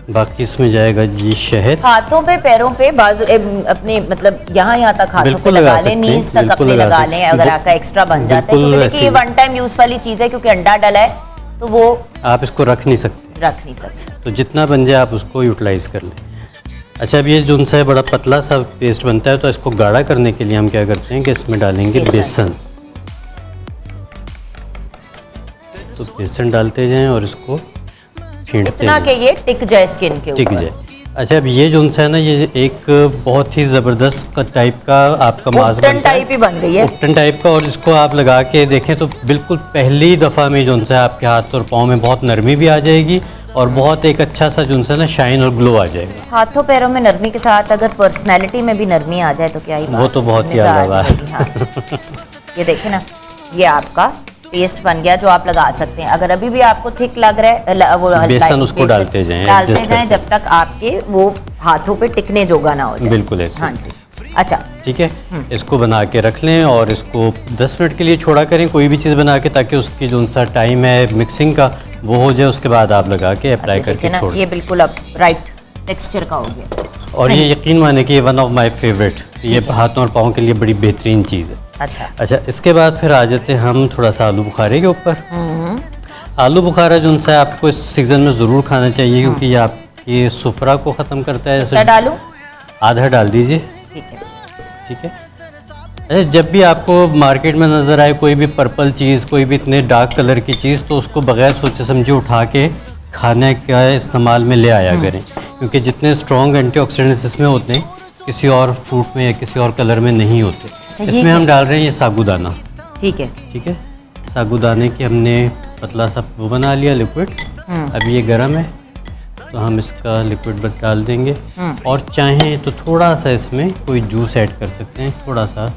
बाकी इसमें जाएगा जी शहद। हाथों पे, पैरों पे, बाजू अपने मतलब यहाँ तक हाथों पे बिल्कुल लगा लगा लें, सकते हैं, नीज तक बिल्कुल अपने लगा लगा सकते लें हैं। अगर आपका एक्स्ट्रा बन जाता है, बिल्कुल क्योंकि देखिए ये ऐसे ही। वन टाइम यूज वाली चीज़ है, क्योंकि अंडा डला है तो वो आप इसको रख नहीं सकते, रख नहीं सकते। तो जितना बन जाए आप उसको यूटिलाइज़ कर लें। अच्छा, अब ये जो सा है बड़ा पतला सा पेस्ट बनता है, तो इसको गाढ़ा करने के लिए हम क्या करते हैं कि इसमें डालेंगे बेसन। तो बेसन डालते जाएं और इसको छींटते इतना जाएं, कि ये टिक जाए स्किन के टिक ऊपर। जाए। अच्छा, अब ये जो सा है ना, ये एक बहुत ही ज़बरदस्त टाइप का आपका मास्क उपटन बनता है, टाइप ही बन गई है। उपटन टाइप का। और इसको आप लगा के देखें तो बिल्कुल पहली दफ़ा में जो सा है आपके हाथ और पाँव में बहुत नरमी भी आ जाएगी और बहुत एक अच्छा सा जो सा ना शाइन और ग्लो आ जाएगा। हाथों पैरों में नरमी के साथ अगर पर्सनैलिटी में भी नरमी आ जाए तो क्या ही वो तो बहुत ही मज़ा आ आला बात जाएगी, हाँ। ये देखें ना, ये आपका पेस्ट बन गया जो आप लगा सकते हैं। अगर अभी भी आपको थिक लग रहा है वो बेसन उसको डालते जाएं, डालते adjust जाएं करते जब तक आपके वो हाथों पे टिकने जोगा ना हो जाए। बिल्कुल ऐसे। हाँ जी, अच्छा ठीक है, इसको बना के रख लें और इसको 10 मिनट के लिए छोड़ा करें, कोई भी चीज़ बना के, ताकि उसकी जो सा टाइम है मिक्सिंग का वो हो जाए। उसके बाद आप लगा के अप्लाई देखिए करके ना, छोड़ ये बिल्कुल अब राइट टेक्सचर का हो गया। और ये यकीन माने कि ये वन ऑफ माय फेवरेट, ये हाथों और पाँव के लिए बड़ी बेहतरीन चीज़ है। अच्छा, इसके बाद फिर आ जाते हैं हम थोड़ा सा आलू बुखारे के ऊपर। आलू बुखारा जो सा आपको इस सीज़न में ज़रूर खाना चाहिए, क्योंकि ये आपकी सुफरा को ख़त्म करता है। क्या डालूं? आधा डाल दीजिए, ठीक है। ठीक है। अच्छा, जब भी आपको मार्केट में नज़र आए कोई भी पर्पल चीज़, कोई भी इतने डार्क कलर की चीज़, तो उसको बगैर सोचे समझे उठा के खाने का इस्तेमाल में ले आया करें, क्योंकि जितने स्ट्रॉन्ग एंटीऑक्सीडेंट्स इसमें होते हैं किसी और फ्रूट में या किसी और कलर में नहीं होते। इसमें हम डाल रहे हैं ये साबूदाना। ठीक है, ठीक है, साबूदाने की हमने पतला सा वो बना लिया लिक्विड। अभी ये गर्म है तो हम इसका लिक्विड डाल देंगे, और चाहें तो थोड़ा सा इसमें कोई जूस ऐड कर सकते हैं, थोड़ा सा,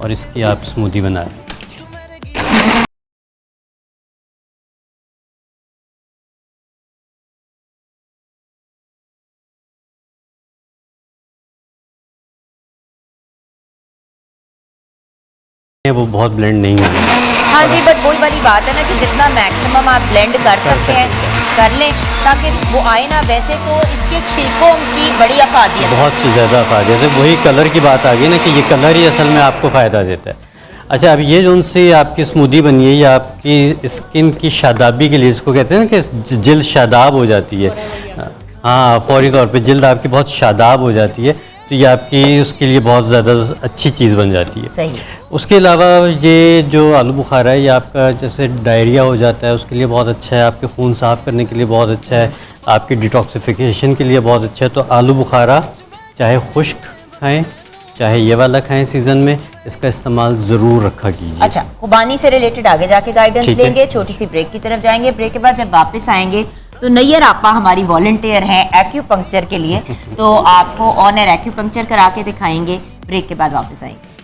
और इसकी आप स्मूदी बना लें। वो बहुत ब्लेंड नहीं है। हाँ जी, बट वही वाली बात है ना कि जितना मैक्सिमम आप ब्लेंड कर सकते हैं कर लें, ताकि वो आए ना। वैसे तो इसके छिलकों की बड़ी अफादियत है, बहुत ज़्यादा अफादियत है। वही कलर की बात आ गई ना कि ये कलर ही असल में आपको फ़ायदा देता है। अच्छा, अब ये जो सी आपकी स्मूदी बनी है, ये आपकी स्किन की शादाबी के लिए, इसको कहते हैं ना कि जिल्द शादाब हो जाती है। हाँ, फौरी तौर पे जिल्द आपकी बहुत शादाब हो जाती है, तो ये आपकी उसके लिए बहुत ज़्यादा अच्छी चीज़ बन जाती है। सही। उसके अलावा ये जो आलू बुखारा है, ये आपका जैसे डायरिया हो जाता है उसके लिए बहुत अच्छा है, आपके खून साफ़ करने के लिए बहुत अच्छा है, आपकी डिटॉक्सिफिकेशन के लिए बहुत अच्छा है। तो आलू बुखारा चाहे खुश्क खाएं चाहे ये वाला खाएं सीज़न में, इसका इस्तेमाल ज़रूर रखा कीजिए। अच्छा, खुबानी से रिलेटेड आगे जाके गाइडेंस लेंगे। छोटी सी ब्रेक की तरफ जाएंगे। ब्रेक के बाद जब वापस आएंगे तो नैयर आपा हमारी वॉलंटियर हैं एक्यूपंक्चर के लिए, तो आपको ऑन एयर एक्यूपंक्चर करा के दिखाएंगे। ब्रेक के बाद वापस आएंगे।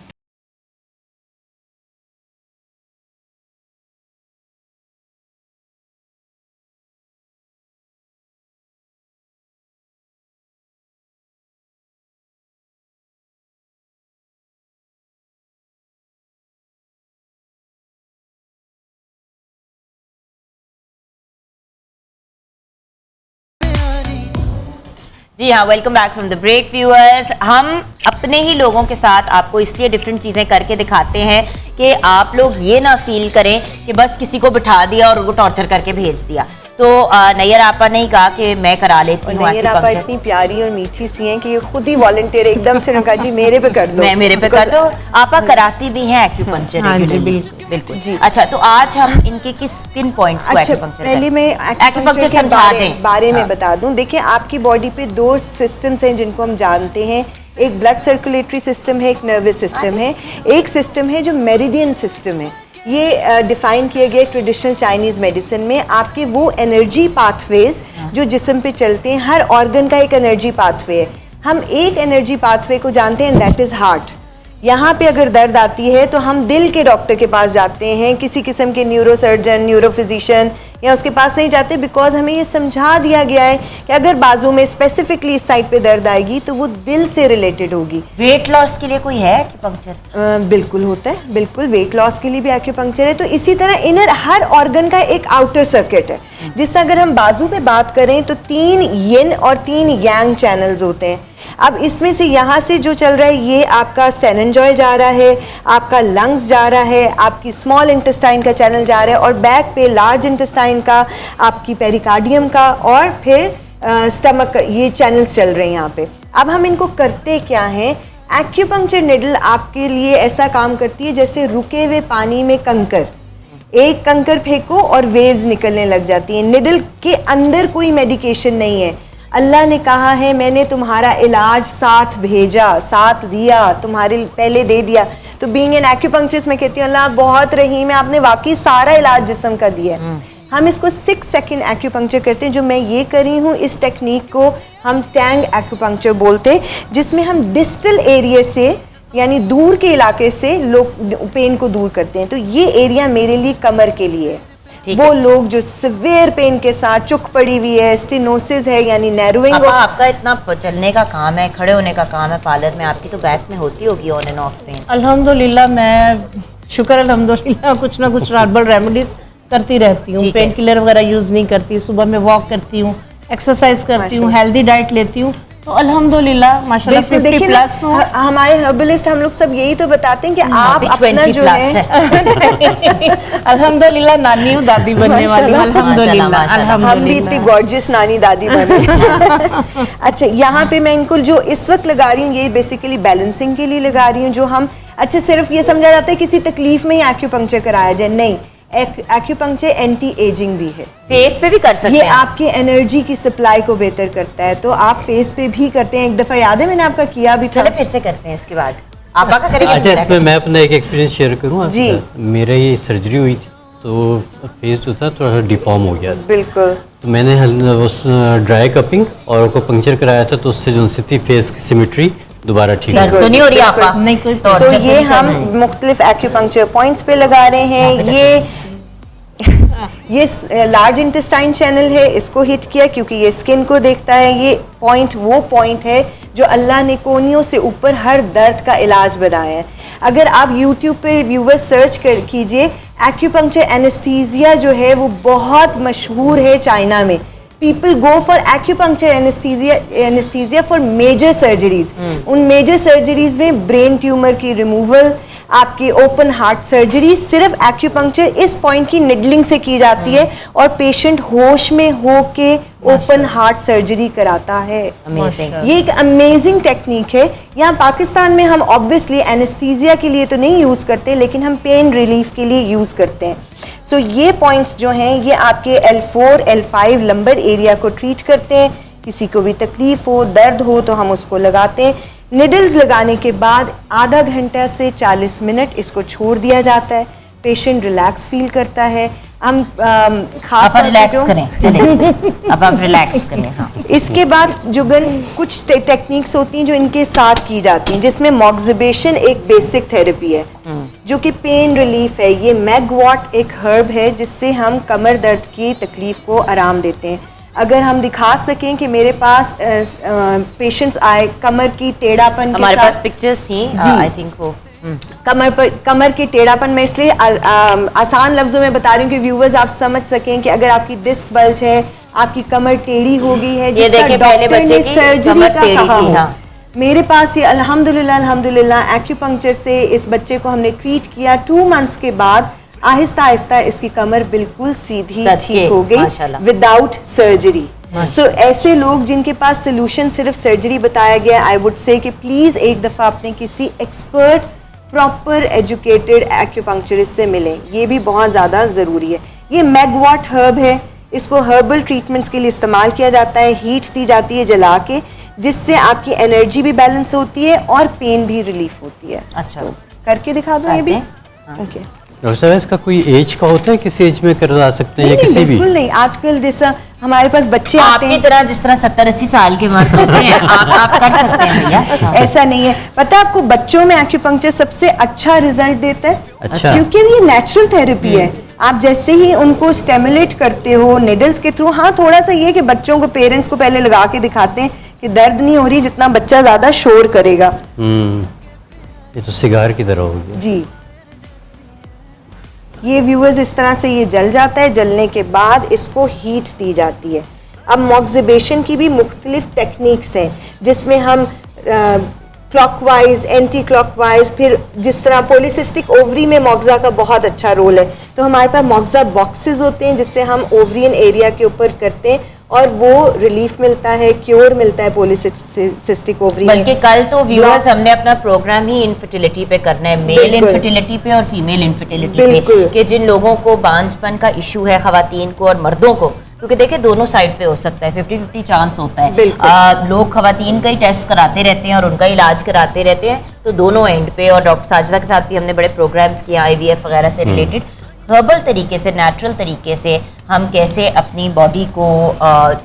जी हाँ, welcome back from the break viewers. हम अपने ही लोगों के साथ आपको इसलिए डिफरेंट चीज़ें करके दिखाते हैं कि आप लोग ये ना फील करें कि बस किसी को बिठा दिया और उनको टॉर्चर करके भेज दिया। तो नैयर आपा ने कहा कि मैं करा लेती हूँ। नैयर आपा इतनी प्यारी और मीठी सी हैं कि ये खुद ही वॉलंटियर एकदम से उनका जी मेरे पे कर दो, मैं मेरे पे कर दो। आपा कराती भी हैं एक्यूपंक्चर। हाँ जी, बिल्कुल जी। अच्छा, तो आज हम इनके किन पॉइंट्स को अच्छा, एक्यूपंक्चर पहले मैं एक्यूपंक्चर के बारे में बता दूं। देखिए, आपकी बॉडी पे 2 सिस्टम्स हैं जिनको हम जानते हैं। एक ब्लड सर्कुलेटरी सिस्टम है, एक नर्वस सिस्टम है, एक सिस्टम है जो मेरिडियन सिस्टम है। ये डिफाइन किया गया ट्रेडिशनल चाइनीज़ मेडिसिन में। आपके वो एनर्जी पाथवेज जो जिस्म पे चलते हैं, हर ऑर्गन का एक एनर्जी पाथवे है। हम एक एनर्जी पाथवे को जानते हैं, दैट इज़ हार्ट। यहाँ पे अगर दर्द आती है तो हम दिल के डॉक्टर के पास जाते हैं, किसी किस्म के न्यूरोसर्जन, न्यूरोफिजिशियन या उसके पास नहीं जाते, बिकॉज हमें ये समझा दिया गया है कि अगर बाजू में स्पेसिफिकली इस साइड पे दर्द आएगी तो वो दिल से रिलेटेड होगी। वेट लॉस के लिए कोई है एक्यूपंक्चर? बिल्कुल होता है, बिल्कुल वेट लॉस के लिए भी एक्यूपंक्चर है। तो इसी तरह इनर हर ऑर्गन का एक आउटर सर्किट है। जिस तरह अगर हम बाजू पे बात करें तो 3 यिन और 3 यांग चैनल्स होते हैं। अब इसमें से यहाँ से जो चल रहा है ये आपका सेरेंजॉय जा रहा है, आपका लंग्स जा रहा है, आपकी स्मॉल इंटेस्टाइन का चैनल जा रहा है और बैक पे लार्ज इंटेस्टाइन का, आपकी पेरिकार्डियम का और फिर स्टमक का, ये चैनल्स चल रहे हैं यहाँ पे। अब हम इनको करते क्या हैं? एक्यूपंक्चर निडल आपके लिए ऐसा काम करती है जैसे रुके हुए पानी में कंकर, एक कंकर फेंको और वेव्स निकलने लग जाती हैं। निडल के अंदर कोई मेडिकेशन नहीं है। अल्लाह ने कहा है मैंने तुम्हारा इलाज साथ भेजा, साथ दिया, तुम्हारे पहले दे दिया। तो बीइंग एन एक्यूपंक्चरिस्ट मैं कहती हूँ अल्लाह बहुत रहीम है, आपने वाकई सारा इलाज जिस्म का दिया है। हम इसको 6 सेकंड एक्यूपंक्चर करते हैं, जो मैं ये कर रही हूँ। इस टेक्निक को हम टैंग एक्यूपंक्चर बोलते हैं, जिसमें हम डिस्टल एरिया से यानी दूर के इलाके से लोग पेन को दूर करते हैं। तो ये एरिया मेरे लिए कमर के लिए है। वो लोग जो सिवियर पेन के साथ चुक पड़ी हुई है, स्टेनोसिस है यानी नैरोइंग। आपका इतना चलने का काम है, खड़े होने का काम है पार्लर में, आपकी तो बैक में होती होगी ऑन एंड ऑफ पेन? अल्हम्दुलिल्लाह, मैं शुक्र अल्हम्दुलिल्लाह कुछ ना कुछ हर्बल रेमेडीज करती रहती हूँ। पेन किलर वगैरह यूज़ नहीं करती। सुबह में वॉक करती हूँ, एक्सरसाइज करती हूँ, हेल्दी डाइट लेती हूँ। तो अल्हम्दुलिल्लाह माशाल्लाह 50 प्लस हूँ। हमारे हर्बलिस्ट हम लोग सब यही तो बताते हैं कि आप अपना जो है अल्हम्दुलिल्लाह नानी हूँ, दादी बनने वाली। अल्हम्दुलिल्लाह हम भी इतनी गॉर्जियस नानी दादी बने। अच्छा, यहाँ पे मैं इनको जो इस वक्त लगा रही हूँ ये बेसिकली बैलेंसिंग के लिए लगा रही हूँ। जो हम अच्छा सिर्फ ये समझा जाता है किसी तकलीफ में ही एक्यूपंक्चर कराया जाए, नहीं। एक्यूपंक्चर एंटी एजिंग भी है। फेस पे भी कर सकते हैं? ये आपकी एनर्जी की सप्लाई को बेहतर करता है, तो आप फेस पे भी करते हैं। एक दफा याद है मैंने आपका किया भी था। फिर से करते हैं इसके बाद आपा का करेंगे। अच्छा, इसमें मैं अपना एक एक्सपीरियंस शेयर करूँ जी। मेरा ये सर्जरी हुई थी तो फेस जो था थोड़ा सा डिफॉर्म हो गया था। बिल्कुल। तो मैंने उस ड्राई कपिंग और एक्यूपंक्चर कराया था, तो उससे जो थी फेस की सिमेट्री दोबारा ठीक है। तो नहीं हो रही आपा? नहीं कोई। सो ये हम मुख्तलिफ एक्यूपंक्चर पॉइंट्स पे लगा रहे हैं। ये लार्ज इंटेस्टाइन चैनल है, इसको हिट किया क्योंकि ये स्किन को देखता है। ये पॉइंट वो पॉइंट है जो अल्लाह ने कोनियों से ऊपर हर दर्द का इलाज बनाया है। अगर आप YouTube पे व्यूवर्स सर्च कीजिए, एक्यूपंक्चर एनेस्थीसिया जो है वो बहुत मशहूर है चाइना में। People go for acupuncture anaesthesia for major surgeries. उन मेजर सर्जरीज में ब्रेन ट्यूमर की रिमूवल, आपकी ओपन हार्ट सर्जरी, सिर्फ एक्यूपंक्चर इस पॉइंट की निडलिंग से की जाती है और पेशेंट होश में होके ओपन हार्ट सर्जरी कराता है। ये एक अमेजिंग टेक्निक है। यहाँ पाकिस्तान में हम ऑब्वियसली एनेस्थीसिया के लिए तो नहीं यूज़ करते, लेकिन हम पेन रिलीफ के लिए यूज़ करते हैं। सो ये पॉइंट्स जो हैं ये आपके L4, L5 लंबर एरिया को ट्रीट करते हैं। किसी को भी तकलीफ हो, दर्द हो तो हम उसको लगाते हैं। निडल्स लगाने के बाद आधा घंटा से 40 मिनट इसको छोड़ दिया जाता है। पेशेंट रिलैक्स फील करता है। हम खास रिलैक्स करें, अब आप रिलैक्स करें। हाँ। इसके बाद जुगन कुछ टेक्निक्स होती हैं जो इनके साथ की जाती हैं, जिसमें मॉक्सिबेशन एक बेसिक थेरेपी है जो कि पेन रिलीफ है। ये मैगवॉट एक हर्ब है जिससे हम कमर दर्द की तकलीफ को आराम देते हैं। अगर हम दिखा सकें कि मेरे पास पेशेंट्स आए कमर की टेढ़ापन, हमारे पास पिक्चर्स थी आई थिंक वो कमर के टेढ़ापन में, इसलिए आसान लफ्जों में बता रही हूँ कि व्यूवर्स आप समझ सकें कि अगर आपकी डिस्क बल्ज है, आपकी कमर टेढ़ी हो गई है, जिसका डॉक्टर ने सर्जरी का कहा हो। मेरे पास ये अल्हम्दुलिल्लाह एक्यूपंक्चर से इस बच्चे को हमने ट्रीट किया। 2 मंथ्स के बाद आहिस्ता आहिस्ता इसकी कमर बिल्कुल सीधी ठीक हो गई विदाउट सर्जरी। सो ऐसे लोग जिनके पास सोल्यूशन सिर्फ सर्जरी बताया गया, आई वुड से कि प्लीज़ एक दफ़ा अपने किसी एक्सपर्ट प्रॉपर एजुकेटेड एक्यूपंक्चरिस्ट से मिलें। ये भी बहुत ज़्यादा ज़रूरी है। ये मैगवॉट हर्ब है, इसको हर्बल ट्रीटमेंट्स के लिए इस्तेमाल किया जाता है। हीट दी जाती है जला के, जिससे आपकी एनर्जी भी बैलेंस होती है और पेन भी रिलीफ होती है। अच्छा, तो करके दिखा दो ये भी। ओके। डॉक्टर साहब इसका कोई एज का होता है, किसी एज में करा सकते हैं या नहीं, किसी भी? बिल्कुल नहीं। आजकल जैसा हमारे पास बच्चे आते आपकी हैं, तरह जिस तरह 70-80 साल के मर्द होते हैं आप कर सकते हैं भैया। ऐसा नहीं है। पता है आपको, बच्चों में एक्यूपंक्चर सबसे अच्छा रिजल्ट देता है, अच्छा। क्योंकि ये नेचुरल थेरेपी है। आप जैसे ही उनको स्टेमुलेट करते हो निडल्स के थ्रू, हाँ थोड़ा सा ये है कि बच्चों को, पेरेंट्स को पहले लगा के दिखाते हैं कि दर्द नहीं हो रही, जितना बच्चा ज्यादा शोर करेगा। ये तो सिगार की तरह हो गया। जी, ये व्यूअर्स इस तरह से ये जल जाता है। जलने के बाद इसको हीट दी जाती है। अब मॉक्सिबेशन की भी मुख्तलिफ टेक्निक्स हैं, जिसमें हम क्लॉकवाइज, एंटी क्लॉकवाइज, फिर जिस तरह पॉलीसिस्टिक ओवरी में मॉक्सा का बहुत अच्छा रोल है, तो हमारे पास मॉक्सा बॉक्सेस होते हैं जिससे हम ओवरियन एरिया के ऊपर करते हैं और वो रिलीफ मिलता है, क्योर मिलता है पॉलीसिस्टिक ओवरी में। बल्कि कल तो व्यूअर्स हमने अपना प्रोग्राम ही इनफर्टिलिटी पे करना है, मेल बिल्कुल। इनफर्टिलिटी पे और फीमेल इनफर्टिलिटी बिल्कुल। पे, कि जिन लोगों को बांझपन का इशू है, खवातीन को और मर्दों को, क्योंकि देखिए दोनों साइड पे हो सकता है, 50-50 चांस होता है। बिल्कुल। लोग खवातीन का ही टेस्ट कराते रहते हैं और उनका इलाज कराते रहते हैं, तो दोनों एंड पे। और डॉक्टर साजिदा के साथ भी हमने बड़े प्रोग्राम्स किए IVF वगैरह से रिलेटेड, हर्बल तरीके से, नेचुरल तरीके से हम कैसे अपनी बॉडी को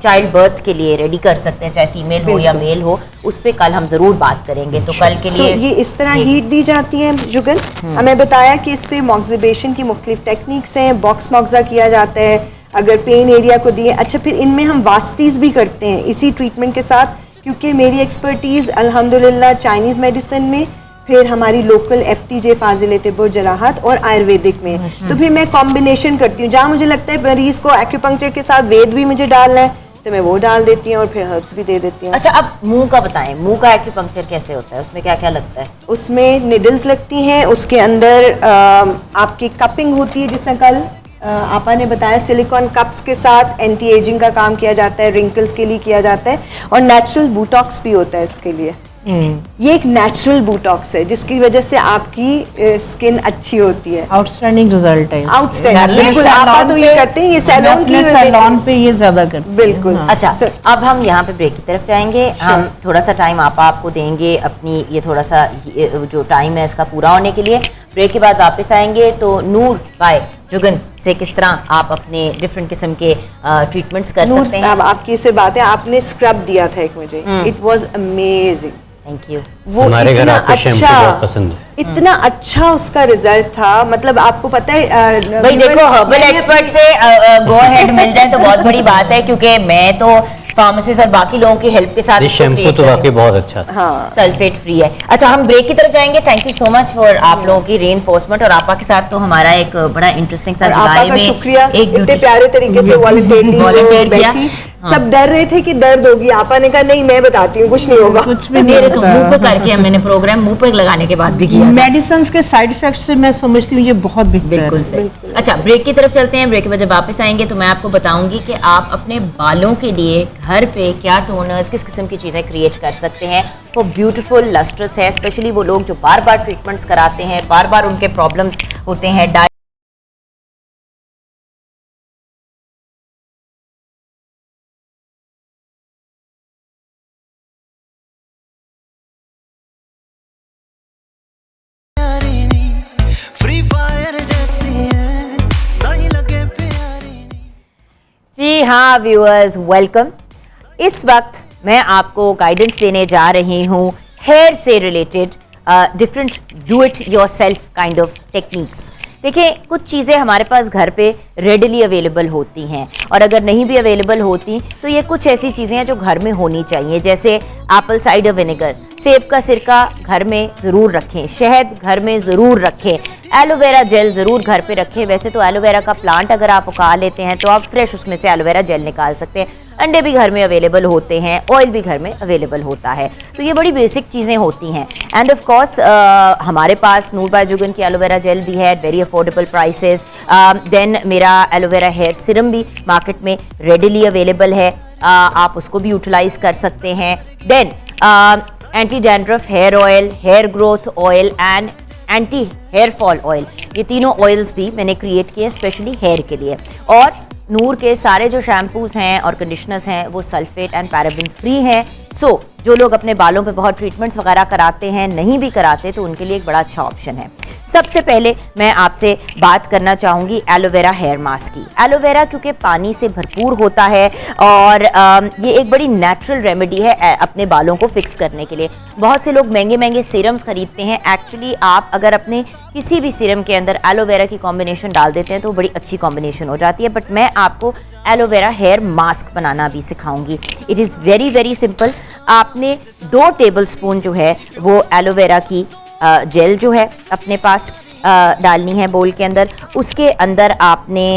चाइल्ड बर्थ के लिए रेडी कर सकते हैं, चाहे फीमेल हो या मेल हो, उस पर कल हम जरूर बात करेंगे। तो कल के लिए ये इस तरह हीट दी जाती है जुगन। हमें बताया कि इससे मॉक्सिबेशन की मुख्तलिफ टेक्निक्स हैं। बॉक्स मॉक्सा किया जाता है अगर पेन एरिया को दिए। अच्छा, फिर इनमें हम वास्तीज भी करते हैं इसी ट्रीटमेंट के साथ, क्योंकि मेरी एक्सपर्टीज़ अल्हम्दुलिल्लाह चाइनीज़ मेडिसिन में, फिर हमारी लोकल FTJ फाजिल तिब्बो जराहत और आयुर्वेदिक में। तो फिर मैं कॉम्बिनेशन करती हूँ। जहाँ मुझे लगता है मरीज़ को एक्यूपंक्चर के साथ वेद भी मुझे डालना है, तो मैं वो डाल देती हूँ और फिर हर्ब्स भी दे देती हूँ। अच्छा, अब मुंह का बताएं, मुंह का एक्यूपंक्चर कैसे होता है, उसमें क्या क्या लगता है? उसमें निडल्स लगती हैं, उसके अंदर आपकी कपिंग होती है, जिससे कल आपा ने बताया सिलिकॉन कप्स के साथ एंटी एजिंग का काम किया जाता है, रिंकल्स के लिए किया जाता है, और नेचुरल बूटॉक्स भी होता है इसके लिए। ये एक नेचुरल बूटॉक्स है जिसकी वजह से आपकी स्किन अच्छी होती है। आउटस्टैंडिंग रिजल्ट है। आउटस्टैंडिंग, बिल्कुल। आपा तो ये करते हैं, ये सैलून की सैलून पे ये ज्यादा करते हैं। बिल्कुल। अच्छा, अब हम यहाँ पे ब्रेक की तरफ जाएंगे। हम थोड़ा सा टाइम आपको देंगे अपनी ये थोड़ा सा जो टाइम है इसका पूरा होने के लिए। ब्रेक के बाद वापस आएंगे तो नूर बाय जुगन से किस तरह आप अपने डिफरेंट किस्म के ट्रीटमेंट्स कर सकते हैं। अब आपकी से बात है, आपने स्क्रब दिया था एक मुझे, it was amazing. Thank you. वो हमारे घर इतना आपको शैम्पू बहुत पसंद है। इतना अच्छा उसका रिजल्ट था। मतलब आपको पता है भाई देखो, हर्बल एक्सपर्ट से गो हेड मिल जाए तो बहुत बड़ी बात है, क्योंकि मैं तो फार्मासिस्ट और बाकी लोगों की हेल्प के साथ ये शैम्पू तो वाकई बहुत अच्छा था। हाँ, सल्फेट फ्री है। अच्छा, हम ब्रेक की तरफ जाएंगे। Thank you so much for आप लोगों की रीइंफोर्समेंट, और आपा के साथ तो हमारा एक बड़ा इंटरेस्टिंग सा आपका जुलाई का में शुक्रिया, एक इतने प्यारे तरीके से वॉलंटियरली वॉलंटियर किया। बैठी। सब डर रहे थे कि दर्द होगी, आपा ने कहा नहीं मैं बताती हूँ, कुछ नहीं होगा। कुछ भी नहीं मेरे तो होता। मुंह पे करके मैंने प्रोग्राम मुंह पे लगाने के बाद भी किया था। मेडिसिन के साइड इफेक्ट्स से मैं समझती हूँ ये बहुत बेहतर बिल्कुल है। सही। अच्छा, ब्रेक की तरफ चलते हैं। ब्रेक के बाद जब वापस आएंगे तो मैं आपको बताऊंगी कि आप अपने बालों के लिए घर पे क्या टोनर्स, किस किस्म की चीज़ें क्रिएट कर सकते हैं वो ब्यूटीफुल लस्ट्रस है। स्पेशली वो लोग जो बार बार ट्रीटमेंट्स कराते हैं, बार बार उनके प्रॉब्लम्स होते हैं। जी हाँ व्यूअर्स, वेलकम। इस वक्त मैं आपको गाइडेंस देने जा रही हूँ हेयर से related different do it yourself kind of techniques. देखिए, कुछ चीज़ें हमारे पास घर पे रेडिली अवेलेबल होती हैं, और अगर नहीं भी अवेलेबल होती तो ये कुछ ऐसी चीज़ें हैं जो घर में होनी चाहिए, जैसे एप्पल साइडर विनेगर, सेब का सिरका घर में ज़रूर रखें, शहद घर में ज़रूर रखें, एलोवेरा जेल ज़रूर घर पे रखें। वैसे तो एलोवेरा का प्लांट अगर आप उगा लेते हैं तो आप फ्रेश उसमें से एलोवेरा जेल निकाल सकते हैं। अंडे भी घर में अवेलेबल होते हैं, ऑयल भी घर में अवेलेबल होता है। तो ये बड़ी बेसिक चीज़ें होती हैं। एंड ऑफ कोर्स हमारे पास नूर बाय जुगन की एलोवेरा जेल भी है, वेरी अफोर्डेबल प्राइसेस। देन मेरा एलोवेरा हेयर सिरम भी मार्केट में रेडिली अवेलेबल है, आप उसको भी यूटिलाइज कर सकते हैं। Then anti dandruff hair oil, hair growth oil and anti hair fall oil, ये तीनों ऑयल्स भी मैंने क्रिएट किए स्पेशली हेयर के लिए। और नूर के सारे जो शैम्पूज हैं और कंडीशनर्स हैं वो सल्फेट एंड पैराबिन फ्री हैं। सो जो लोग अपने बालों पे बहुत ट्रीटमेंट्स वगैरह कराते हैं, नहीं भी कराते, तो उनके लिए एक बड़ा अच्छा ऑप्शन है। सबसे पहले मैं आपसे बात करना चाहूँगी एलोवेरा हेयर मास्क की। एलोवेरा क्योंकि पानी से भरपूर होता है और ये एक बड़ी नेचुरल रेमेडी है अपने बालों को फिक्स करने के लिए। बहुत से लोग महंगे महंगे सीरम्स खरीदते हैं। एक्चुअली आप अगर अपने किसी भी सीरम के अंदर एलोवेरा की कॉम्बिनेशन डाल देते हैं तो बड़ी अच्छी कॉम्बिनेशन हो जाती है। बट मैं आपको एलोवेरा हेयर मास्क बनाना भी सिखाऊंगी। It is very very simple. आपने 2 टेबलस्पून जो है वो एलोवेरा की जेल जो है अपने पास डालनी है बोल के अंदर। उसके अंदर आपने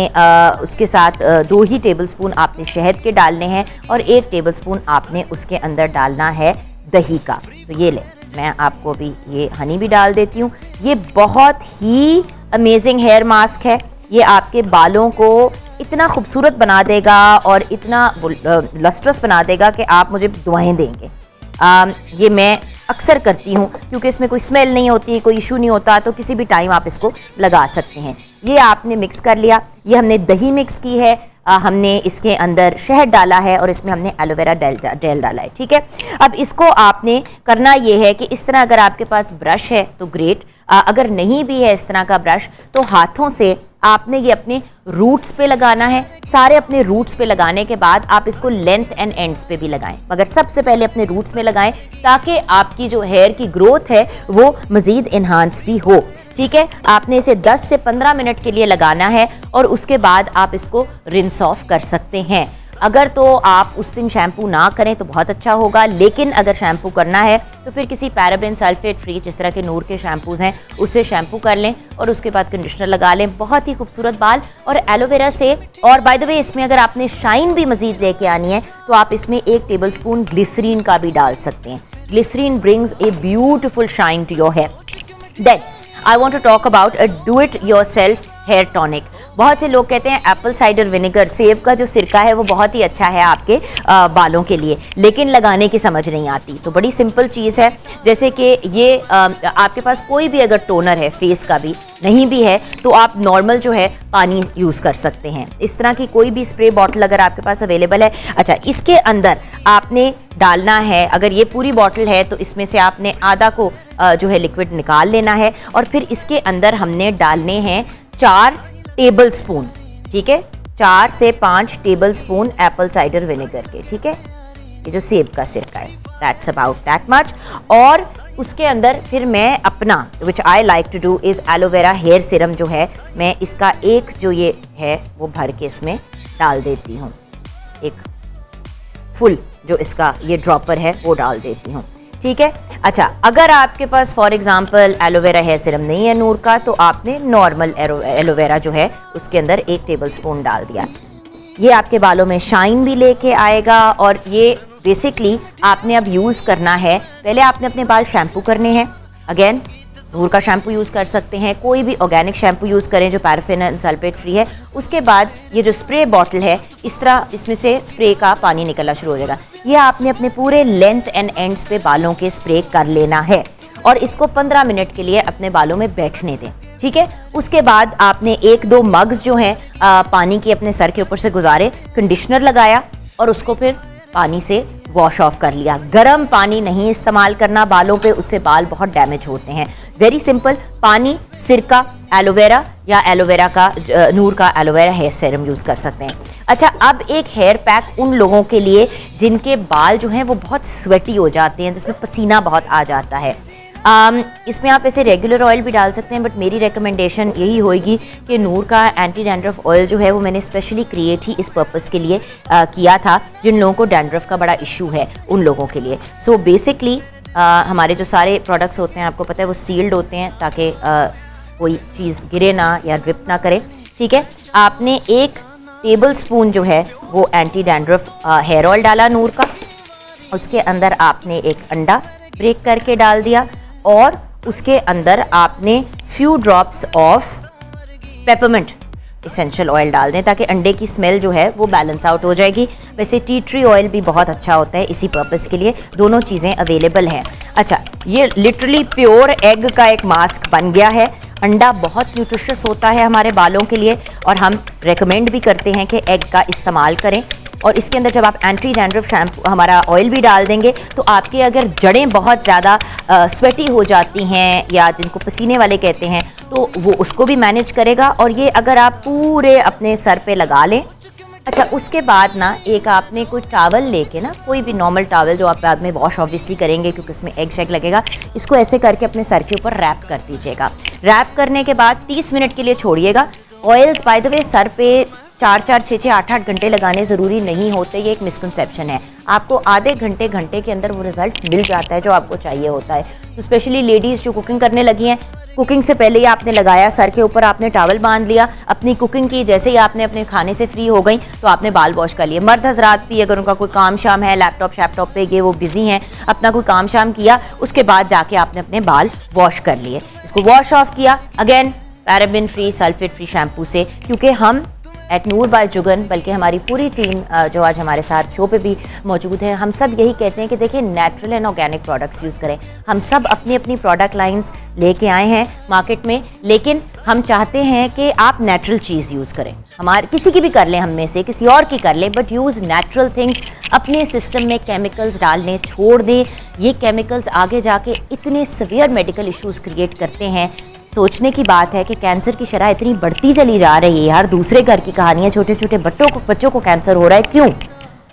उसके साथ 2 ही टेबलस्पून आपने शहद के डालने हैं और 1 टेबलस्पून आपने उसके अंदर डालना है दही का। तो ये ले, मैं आपको अभी ये हनी भी डाल देती हूँ। ये बहुत ही अमेजिंग हेयर मास्क है। ये आपके बालों को इतना खूबसूरत बना देगा और इतना लस्ट्रस बना देगा कि आप मुझे दुआएं देंगे। ये मैं अक्सर करती हूँ क्योंकि इसमें कोई स्मेल नहीं होती, कोई इशू नहीं होता, तो किसी भी टाइम आप इसको लगा सकते हैं। ये आपने मिक्स कर लिया। ये हमने दही मिक्स की है, हमने इसके अंदर शहद डाला है और इसमें हमने एलोवेरा जेल डाला है। ठीक है, अब इसको आपने करना ये है कि इस तरह अगर आपके पास ब्रश है तो ग्रेट, अगर नहीं भी है इस तरह का ब्रश तो हाथों से आपने ये अपने रूट्स पे लगाना है। सारे अपने रूट्स पे लगाने के बाद आप इसको लेंथ एंड एंड्स पे भी लगाएं, मगर सबसे पहले अपने रूट्स में लगाएं ताकि आपकी जो हेयर की ग्रोथ है वो मज़ीद इन्हांस भी हो। ठीक है, आपने इसे 10 से 15 मिनट के लिए लगाना है और उसके बाद आप इसको रिंस ऑफ कर सकते हैं। अगर तो आप उस दिन शैम्पू ना करें तो बहुत अच्छा होगा, लेकिन अगर शैम्पू करना है तो फिर किसी पैराबेन सल्फेट फ्री जिस तरह के नूर के शैम्पूज़ हैं उससे शैम्पू कर लें और उसके बाद कंडीशनर लगा लें। बहुत ही खूबसूरत बाल और एलोवेरा से। और बाय द वे इसमें अगर आपने शाइन भी मज़ीद लेके आनी है तो आप इसमें 1 टेबलस्पून ग्लिसरीन का भी डाल सकते हैं। Glycerine brings a beautiful shine to your hair. Then I want to talk about a do it yourself hair tonic. बहुत से लोग कहते हैं एप्पल साइडर विनेगर, सेब का जो सिरका है वो बहुत ही अच्छा है आपके बालों के लिए, लेकिन लगाने की समझ नहीं आती। तो बड़ी सिंपल चीज़ है, जैसे कि ये आपके पास कोई भी अगर टोनर है, फेस का भी नहीं भी है, तो आप नॉर्मल जो है पानी यूज़ कर सकते हैं। इस तरह की कोई भी स्प्रे बॉटल अगर आपके पास अवेलेबल है। अच्छा, इसके अंदर आपने डालना है, अगर ये पूरी बॉटल है तो इसमें से आपने आधा को जो है लिक्विड निकाल लेना है और फिर इसके अंदर हमने डालने हैं 4 टेबल स्पून। ठीक है, 4 से 5 table spoon Apple cider vinegar के। ठीक है, ये जो सेब का सिरका है, दैट्स अबाउट दैट मच। और उसके अंदर फिर मैं अपना which I like to do is aloe vera hair serum जो है, मैं इसका एक जो ये है वो भर के इसमें डाल देती हूँ। एक फुल जो इसका ये ड्रॉपर है वो डाल देती हूँ। ठीक है, अच्छा, अगर आपके पास for example aloe vera hair serum नहीं है नूर का, तो आपने नॉर्मल एलोवेरा जो है उसके अंदर 1 टेबलस्पून डाल दिया। ये आपके बालों में शाइन भी लेके आएगा और ये बेसिकली आपने अब यूज़ करना है। पहले आपने अपने बाल शैम्पू करने हैं। अगेन नूर का शैम्पू यूज़ कर सकते हैं, कोई भी ऑर्गेनिक शैम्पू यूज़ करें जो पैराफिन एंड सल्फेट फ्री है। उसके बाद ये जो स्प्रे बॉटल है, इस तरह इसमें से स्प्रे का पानी निकलना शुरू हो जाएगा। ये आपने अपने पूरे लेंथ एंड एंड्स पे बालों के स्प्रे कर लेना है और इसको 15 मिनट के लिए अपने बालों में बैठने दें। ठीक है, उसके बाद आपने 1-2 मग्स जो हैं पानी के अपने सर के ऊपर से गुजारे, कंडीशनर लगाया और उसको फिर पानी से वॉश ऑफ कर लिया। गर्म पानी नहीं इस्तेमाल करना बालों पे, उससे बाल बहुत डैमेज होते हैं। वेरी सिंपल, पानी, सिरका, एलोवेरा या एलोवेरा का नूर का एलोवेरा हेयर सीरम यूज़ कर सकते हैं। अच्छा, अब एक हेयर पैक उन लोगों के लिए जिनके बाल जो हैं वो बहुत स्वेटी हो जाते हैं, जिसमें पसीना बहुत आ जाता है। इसमें आप ऐसे रेगुलर ऑयल भी डाल सकते हैं, बट मेरी रिकमेंडेशन यही होगी कि नूर का एंटी डैंड्रफ ऑयल जो है वो मैंने स्पेशली क्रिएट ही इस पर्पस के लिए किया था, जिन लोगों को डैंड्रफ का बड़ा इशू है उन लोगों के लिए। सो बेसिकली हमारे जो सारे प्रोडक्ट्स होते हैं, आपको पता है वो सील्ड होते हैं ताकि कोई चीज़ गिरे ना या ड्रिप ना करे। ठीक है, आपने 1 टेबल स्पून जो है वो एंटी डैंड्रफ हेयर ऑयल डाला नूर का। उसके अंदर आपने एक अंडा ब्रेक करके डाल दिया और उसके अंदर आपने few drops of peppermint essential oil डाल दें ताकि अंडे की स्मेल जो है वो बैलेंस आउट हो जाएगी। वैसे टी ट्री ऑयल भी बहुत अच्छा होता है इसी पर्पस के लिए, दोनों चीज़ें अवेलेबल हैं। अच्छा, ये लिटरली प्योर एग का एक मास्क बन गया है। अंडा बहुत न्यूट्रिशियस होता है हमारे बालों के लिए और हम रेकमेंड भी करते हैं कि एग का इस्तेमाल करें। और इसके अंदर जब आप एंटी डैंड्रफ शैम्पू हमारा ऑयल भी डाल देंगे तो आपके अगर जड़ें बहुत ज़्यादा स्वेटी हो जाती हैं या जिनको पसीने वाले कहते हैं तो वो उसको भी मैनेज करेगा। और ये अगर आप पूरे अपने सर पे लगा लें, अच्छा उसके बाद ना एक आपने कोई टॉवल लेके ना, कोई भी नॉर्मल टॉवल जो आप बाद में वॉश ऑब्वियसली करेंगे क्योंकि उसमें एग शेग लगेगा, इसको ऐसे करके अपने सर के ऊपर रैप कर दीजिएगा। रैप करने के बाद 30 मिनट के लिए छोड़िएगा। ऑयल्स बाय द वे सर पे 4-4, 6-6, 8-8 घंटे लगाने ज़रूरी नहीं होते, ये एक मिसकंसेप्शन है। आपको आधे घंटे के अंदर वो रिज़ल्ट मिल जाता है जो आपको चाहिए होता है। तो स्पेशली लेडीज़ जो कुकिंग करने लगी हैं, कुकिंग से पहले ही आपने लगाया, सर के ऊपर आपने टॉवल बांध लिया, अपनी कुकिंग की, जैसे ही आपने अपने खाने से फ्री हो गई तो आपने बाल वॉश कर लिए। मर्द हजरात भी अगर उनका कोई काम शाम है, लैपटॉप शैपटॉप पे गए, वो बिजी हैं, अपना कोई काम शाम किया, उसके बाद जाके आपने अपने बाल वॉश कर लिए। इसको वॉश ऑफ किया again paraben free, sulphate free shampoo से, क्योंकि हम एट नूर बाय जुगन, बल्कि हमारी पूरी टीम जो आज हमारे साथ शो पे भी मौजूद है, हम सब यही कहते हैं कि देखिए natural and organic products use करें। हम सब अपनी अपनी प्रोडक्ट लाइंस लेके आए हैं मार्केट में, लेकिन हम चाहते हैं कि आप नेचुरल चीज़ यूज़ करें। हमारे किसी की भी कर लें, हम में से किसी और की कर लें, बट यूज़ नेचुरल थिंग्स। अपने सिस्टम में केमिकल्स डालने छोड़ दें। ये केमिकल्स आगे जाके इतने सीवियर मेडिकल इश्यूज़ क्रिएट करते हैं। सोचने की बात है कि कैंसर की शरह इतनी बढ़ती चली जा रही है। हर दूसरे घर की कहानी है, छोटे छोटे बच्चों को कैंसर हो रहा है। क्यों?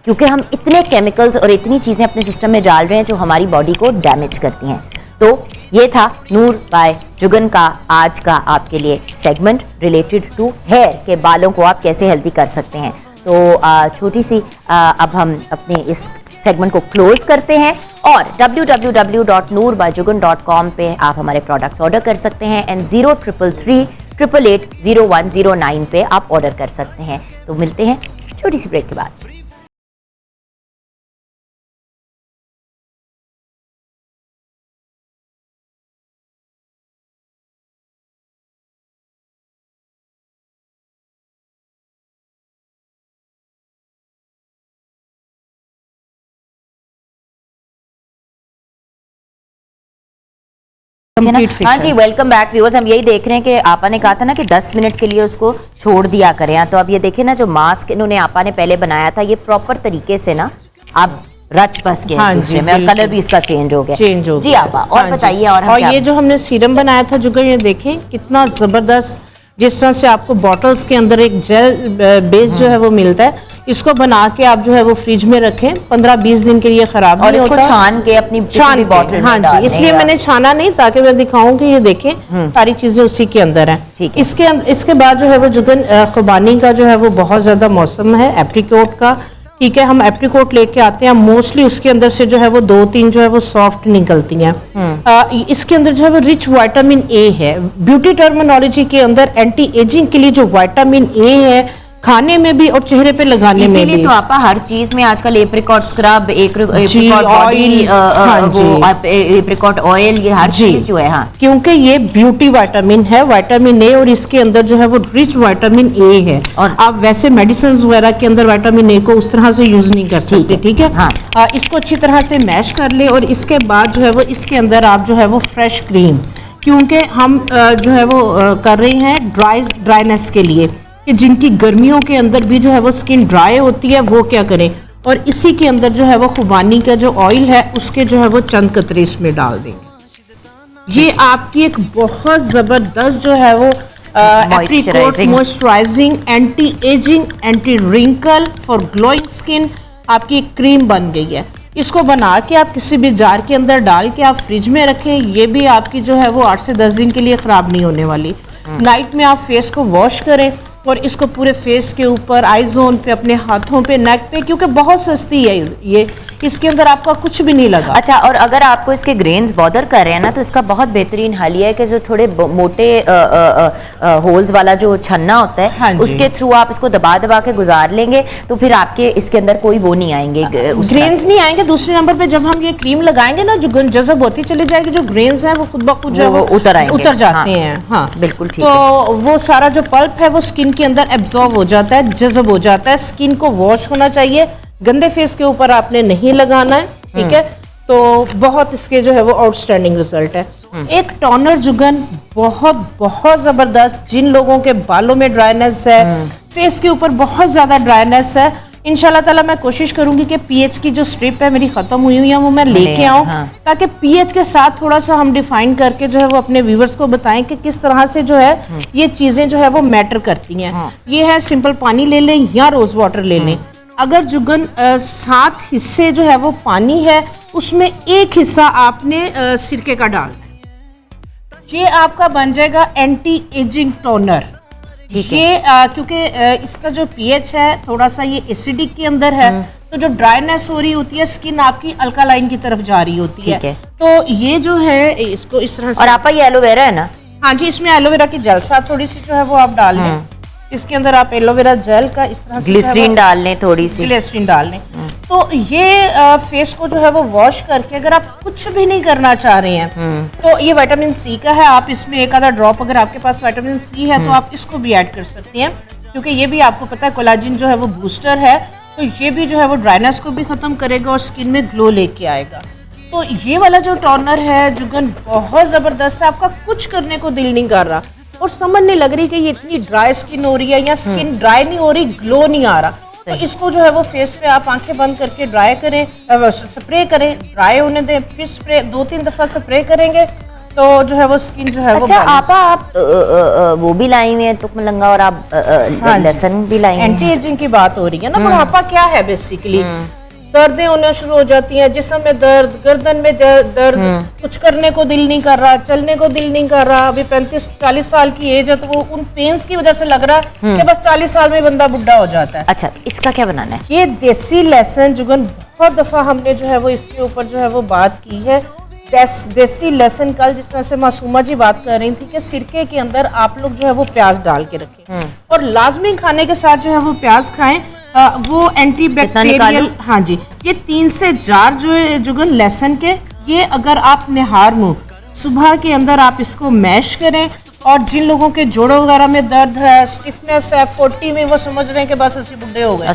क्योंकि हम इतने केमिकल्स और इतनी चीज़ें अपने सिस्टम में डाल रहे हैं जो हमारी बॉडी को डैमेज करती हैं। तो ये था नूर बाय जुगन का आज का आपके लिए सेगमेंट रिलेटेड टू हेयर, के बालों को आप कैसे हेल्दी कर सकते हैं। तो छोटी सी अब हम अपने इस सेगमेंट को क्लोज करते हैं और www.noorbyjugan.com पे आप हमारे प्रोडक्ट्स ऑर्डर कर सकते हैं एंड 0333880109 पे आप ऑर्डर कर सकते हैं। तो मिलते हैं छोटी सी ब्रेक के बाद। हाँ जी, वेलकम बैक व्यूअर्स। हम यही देख रहे हैं कि आपा ने कहा था ना कि 10 मिनट के लिए उसको छोड़ दिया करें। तो अब ये देखें ना, जो मास्क इन्होंने आपा ने पहले बनाया था, ये प्रॉपर तरीके से ना आप रच बस के हाँ दूसरे में, और कलर भी इसका चेंज हो गया जी आपा। और हाँ बताइए। और ये जो हमने सीरम बनाया था जुगर, ये देखें कितना जबरदस्त, जिस तरह से आपको बॉटल्स के अंदर एक जेल बेस जो है वो मिलता है, इसको बना के आप जो है वो फ्रिज में रखें 15-20 दिन के लिए, खराब नहीं होता। और इसको छान के अपनी बॉटल, हाँ जी, इसलिए मैंने छाना नहीं ताकि मैं दिखाऊं कि ये देखें सारी चीजें उसी के अंदर हैं। इसके बाद जो है वो जुगन खुबानी का जो है वो बहुत ज्यादा मौसम है, एप्रिकॉट का। ठीक है, हम एप्रिकॉट लेके आते हैं, मोस्टली उसके अंदर से जो है वो 2-3 जो है वो सॉफ्ट निकलती हैं। इसके अंदर जो है वो रिच विटामिन ए है। ब्यूटी टर्मिनोलॉजी के अंदर एंटी एजिंग के लिए जो विटामिन ए है, खाने में भी और चेहरे पे लगाने में भी। इसीलिए तो आपा हर चीज में आजकल apricot scrub, apricot oil, apricot oil, ये हर चीज जो है, हाँ, क्योंकि ये ब्यूटी विटामिन है, विटामिन ए, और इसके अंदर जो है वो रिच विटामिन ए है। और आप वैसे मेडिसिन वगैरह के अंदर विटामिन ए को उस तरह से यूज नहीं कर सकते। ठीक है, हाँ। इसको अच्छी तरह से मैश कर ले और इसके बाद जो है वो इसके अंदर आप जो है वो फ्रेश क्रीम, क्योंकि हम जो है वो कर रहे हैं ड्राइनेस के लिए, कि जिनकी गर्मियों के अंदर भी जो है वो स्किन ड्राई होती है, वो क्या करें। और इसी के अंदर जो है वो खुबानी का जो ऑयल है उसके जो है वो चंद कतरे इसमें डाल देंगे। ये आपकी एक बहुत ज़बरदस्त जो है वो apricot moisturising, anti ageing, anti wrinkle for glowing skin आपकी एक क्रीम बन गई है। इसको बना के आप किसी भी जार के अंदर डाल के आप फ्रिज में रखें, ये भी आपकी जो है वो 8 से 10 दिन के लिए ख़राब नहीं होने वाली। नाइट में आप फेस को वॉश करें और इसको पूरे फेस के ऊपर, आई जोन पे, अपने हाथों पे, नेक पे, क्योंकि बहुत सस्ती है ये, इसके अंदर आपका कुछ भी नहीं लगा। अच्छा, और अगर आपको इसके ग्रेन्स बॉदर कर रहे हैं ना, तो इसका बहुत बेहतरीन हल है कि जो थोड़े मोटे होल्स वाला जो छन्ना होता है, हाँ, उसके थ्रू आप इसको दबा दबा के गुजार लेंगे तो फिर आपके इसके अंदर कोई वो नहीं आएंगे, ग्रेन्स नहीं आएंगे। दूसरे नंबर पे जब हम ये क्रीम लगाएंगे ना, जो जज़ब होती चली जाएगी, जो ग्रेन्स हैं वो खुद ब खुद जो उतर जाते हैं। हाँ, बिल्कुल ठीक। तो वो सारा जो पल्प है वो स्किन के अंदर एब्जॉर्ब हो जाता है, जज़ब हो जाता है। स्किन को वॉश होना चाहिए, गंदे फेस के ऊपर आपने नहीं लगाना है। ठीक है, तो बहुत इसके जो है वो आउटस्टैंडिंग रिजल्ट है। एक टोनर जुगन बहुत बहुत जबरदस्त, जिन लोगों के बालों में ड्राइनेस है, फेस के ऊपर बहुत ज्यादा ड्राइनेस है, इंशाल्लाह ताला मैं कोशिश करूंगी कि पीएच की जो स्ट्रिप है मेरी ख़त्म हुई हुई है वो मैं लेके आऊँ, हाँ। ताकि पीएच के साथ थोड़ा सा हम डिफाइन करके जो है वो अपने व्यूवर्स को बताएं कि किस तरह से जो है ये चीज़ें जो है वो मैटर करती हैं। ये है सिंपल पानी ले लें या रोज़ वाटर ले लें। अगर जुगन 7 हिस्से जो है वो पानी है, उसमें 1 हिस्सा आपने सिरके का डालना है। ये आपका बन जाएगा एंटी एजिंग टोनर। ठीक है। ये क्योंकि इसका जो पीएच है थोड़ा सा ये एसिडिक के अंदर है, तो जो ड्राइनेस हो रही होती है, स्किन आपकी अल्कालाइन की तरफ जा रही होती है। ठीक है। तो ये जो है इसको इस तरह से, और आपका ये एलोवेरा है ना? हाँ जी, इसमें एलोवेरा की जेल साथ थोड़ी सी जो है वो आप डाल लें। इसके अंदर आप एलोवेरा जेल का इस तरह से ग्लिसरीन डाल लें थोड़ी सी। ग्लिसरीन डाल लें। तो ये फेस को जो है वो वॉश करके, अगर आप कुछ भी नहीं करना चाह रहे हैं तो ये विटामिन सी का है, आप इसमें एक आधा ड्रॉप, अगर आपके पास विटामिन सी है तो आप इसको भी ऐड कर सकती हैं, क्योंकि ये भी आपको पता है कोलाजिन जो है वो बूस्टर है, तो ये भी जो है वो ड्राइनेस को भी खत्म करेगा और स्किन में ग्लो लेके आएगा। तो ये वाला जो टोनर है जुगन बहुत जबरदस्त है, आपका कुछ करने को दिल नहीं कर रहा और समझ नहीं लग रही कि ये इतनी ड्राई स्किन हो रही है या स्किन ड्राई नहीं हो रही, ग्लो नहीं आ रहा। तो इसको जो है वो फेस पे आप आंखें बंद करके ड्राई करें, स्प्रे करें, ड्राई होने दें, फिर स्प्रे 2-3 दफा स्प्रे करेंगे तो जो है वो स्किन जो है वो अच्छा आपा, आप वो भी लाई हुई है तुकमलंगा और आप लहसुन भी लाई हुई हैं। एंटी एजिंग की बात हो रही है ना। बुढ़ापा क्या है बेसिकली, दर्दें होने शुरू हो जाती हैं, जिस्म में दर्द, गर्दन में दर्द, कुछ करने को दिल नहीं कर रहा, चलने को दिल नहीं कर रहा। अभी 35-40 साल की एज है तो वो उन पेन्स की वजह से लग रहा है कि बस 40 साल में बंदा बुढ़ा हो जाता है। अच्छा, इसका क्या बनाना है? ये देसी लहसुन जुगन बहुत दफा हमने जो है वो इसके ऊपर जो है वो बात की है। देसी लहसुन, कल जिस तरह से मासूमा जी बात कर रही थी कि सिरके के अंदर आप लोग जो है वो प्याज डाल के रखें और लाजमी खाने के साथ जो है वो प्याज खाएं, वो एंटी बैक्टीरियल। हाँ जी, ये 3 से 4 जो है जुगन लहसुन के, ये अगर आप निहार मुंह सुबह के अंदर आप इसको मैश करें, और जिन लोगों के जोड़ों वगैरह में दर्द है, स्टिफनेस है, 40 में वो समझ रहे हैं कि बस ਅਸੀਂ बुढ़े हो गए,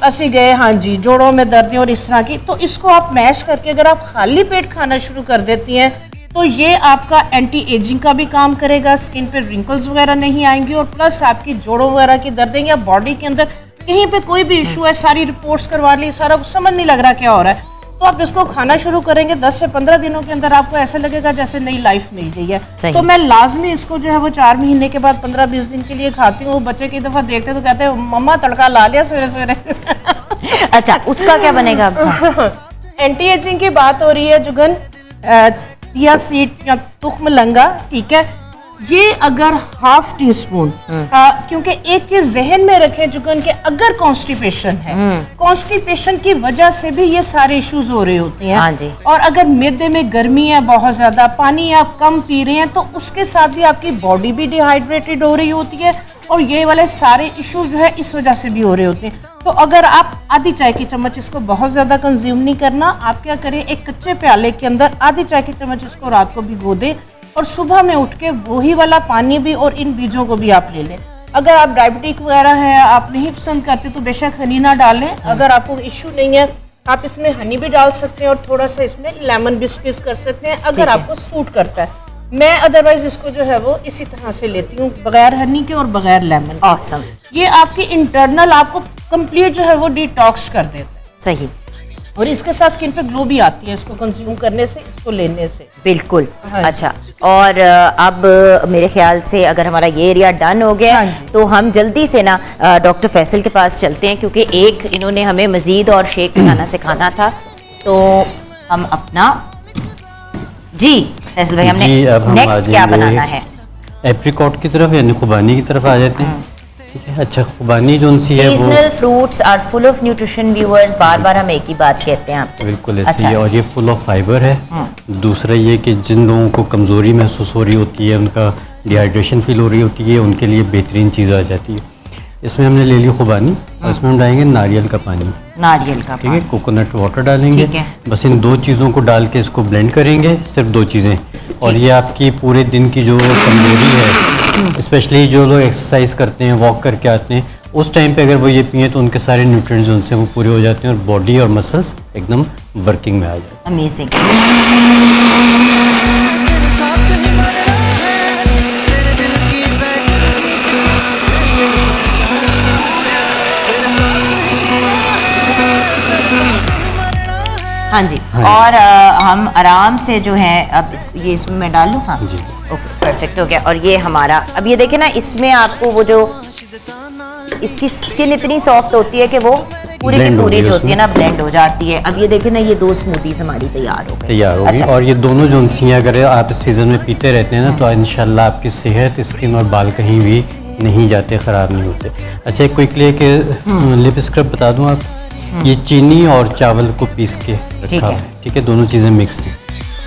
ਅਸੀਂ गए, हाँ जी, जोड़ों में दर्द और इस तरह की, तो इसको आप मैश करके अगर आप खाली पेट खाना शुरू कर देती हैं तो ये आपका एंटी एजिंग का भी काम करेगा, स्किन पे रिंकल्स वगैरह नहीं आएंगी, और प्लस आपकी जोड़ों वगैरह की दर्दें या बॉडी के अंदर कहीं पे कोई भी इशू है, सारी रिपोर्ट्स करवा ली, सारा कुछ समझ नहीं लग रहा क्या हो रहा है, तो आप इसको खाना शुरू करेंगे 10 से 15 दिनों के अंदर आपको ऐसा लगेगा जैसे नई लाइफ मिल गई है। तो मैं लाजमी इसको जो है वो 4 महीने के बाद 15-20 दिन के लिए खाती हूँ। बच्चे की दफा देखते तो कहते हैं मम्मा तड़का ला लिया सवेरे सवेरे। अच्छा, उसका क्या बनेगा? एंटी एजिंग की बात हो रही है जुगन, चिया सीड या तुखमलंगा, ठीक है, ये अगर ½ टीस्पून, क्योंकि एक चीज जहन में रखें जुगन के अगर कॉन्स्टिपेशन है, कॉन्स्टिपेशन की वजह से भी ये सारे इश्यूज हो रहे होते हैं। हाँ जी। और अगर मैदे में गर्मी है, बहुत ज्यादा पानी आप कम पी रहे हैं, तो उसके साथ भी आपकी बॉडी भी डिहाइड्रेटेड हो रही होती है, और ये वाले सारे इश्यूज जो है इस वजह से भी हो रहे होते हैं। तो अगर आप आधी चाय की चम्मच, इसको बहुत ज्यादा कंज्यूम नहीं करना, आप क्या करें, एक कच्चे प्याले के अंदर आधी चाय की चम्मच इसको रात को भिगो दें, और सुबह में उठ के वही वाला पानी भी और इन बीजों को भी आप ले लें। अगर आप डायबिटिक वगैरह है, आप नहीं पसंद करते तो बेशक हनी ना डालें, अगर आपको इश्यू नहीं है आप इसमें हनी भी डाल सकते हैं और थोड़ा सा इसमें लेमन भी स्क्वीज कर सकते हैं अगर आपको सूट करता है। मैं अदरवाइज इसको जो है वो इसी तरह से लेती हूँ, बगैर हनी के और बगैर लेमन। ऑसम। ये आपकी इंटरनल आपको कंप्लीट जो है वो डिटॉक्स कर देता है। सही। और इसके साथ स्किन पे ग्लो भी आती है इसको कंज्यूम करने से, इसको लेने से। बिल्कुल। हाँ। अच्छा, और अब मेरे ख्याल से अगर हमारा ये एरिया डन हो गया, हाँ, तो हम जल्दी से ना डॉक्टर फैसल के पास चलते हैं, क्योंकि एक इन्होंने हमें मजीद और शेक बनाना सिखाना था। तो हम अपना जी फैसल भाई, हमने नेक्स्ट क्या बनाना है? एप्रिकॉट की तरफ यानी खुबानी की तरफ आ जाते हैं। ठीक है। अच्छा, खुबानी जो सी है वो seasonal fruits are full of nutrition. Viewers, बार बार हम एक ही बात कहते हैं। बिल्कुल ऐसी अच्छा। है, और ये फुल ऑफ फाइबर है। दूसरा ये कि जिन लोगों को कमज़ोरी महसूस हो रही होती है, उनका डिहाइड्रेशन फील हो रही होती है, उनके लिए बेहतरीन चीज़ आ जाती है। इसमें हमने ले ली खुबानी और इसमें हम डालेंगे नारियल का पानी। नारियल का ठीक है, कोकोनट वाटर डालेंगे। ठीक है। बस इन 2 चीज़ों को डाल के इसको ब्लेंड करेंगे, सिर्फ 2 चीज़ें। और ये आपकी पूरे दिन की जो कमजोरी है, स्पेशली जो लोग एक्सरसाइज करते हैं, वॉक करके आते हैं, उस टाइम पे अगर वो ये पिए तो उनके सारे न्यूट्रिएंट्स उनसे वो पूरे हो जाते हैं और बॉडी और मसल्स एकदम वर्किंग में आ जाते हैं। अमेजिंग। हाँ जी, हाँ। और हम आराम से जो है अब ये इसमें मैं डाल लूँ। हाँ जी। ओके, परफेक्ट हो गया। और ये हमारा अब ये देखे ना, इसमें आपको वो जो इसकी स्किन इतनी सॉफ्ट होती है कि वो पूरी की Blend हो पूरी गई जो होती है उसमें। ना ब्लेंड हो जाती है। अब ये देखे ना, ये 2 स्मूदीज हमारी तैयार हो गई। तैयार होगी। अच्छा। और ये दोनों जो उनसियाँ अगर आप इस सीज़न में पीते रहते हैं ना, तो इंशाल्लाह आपकी सेहत, स्किन और बाल कहीं भी नहीं जाते, ख़राब नहीं होते। अच्छा, एक क्विकली के लिप स्क्रब बता दूं आप, ये चीनी और चावल को पीस के ठीक रखा है। हुआ है, ठीक है, दोनों चीज़ें मिक्स हैं,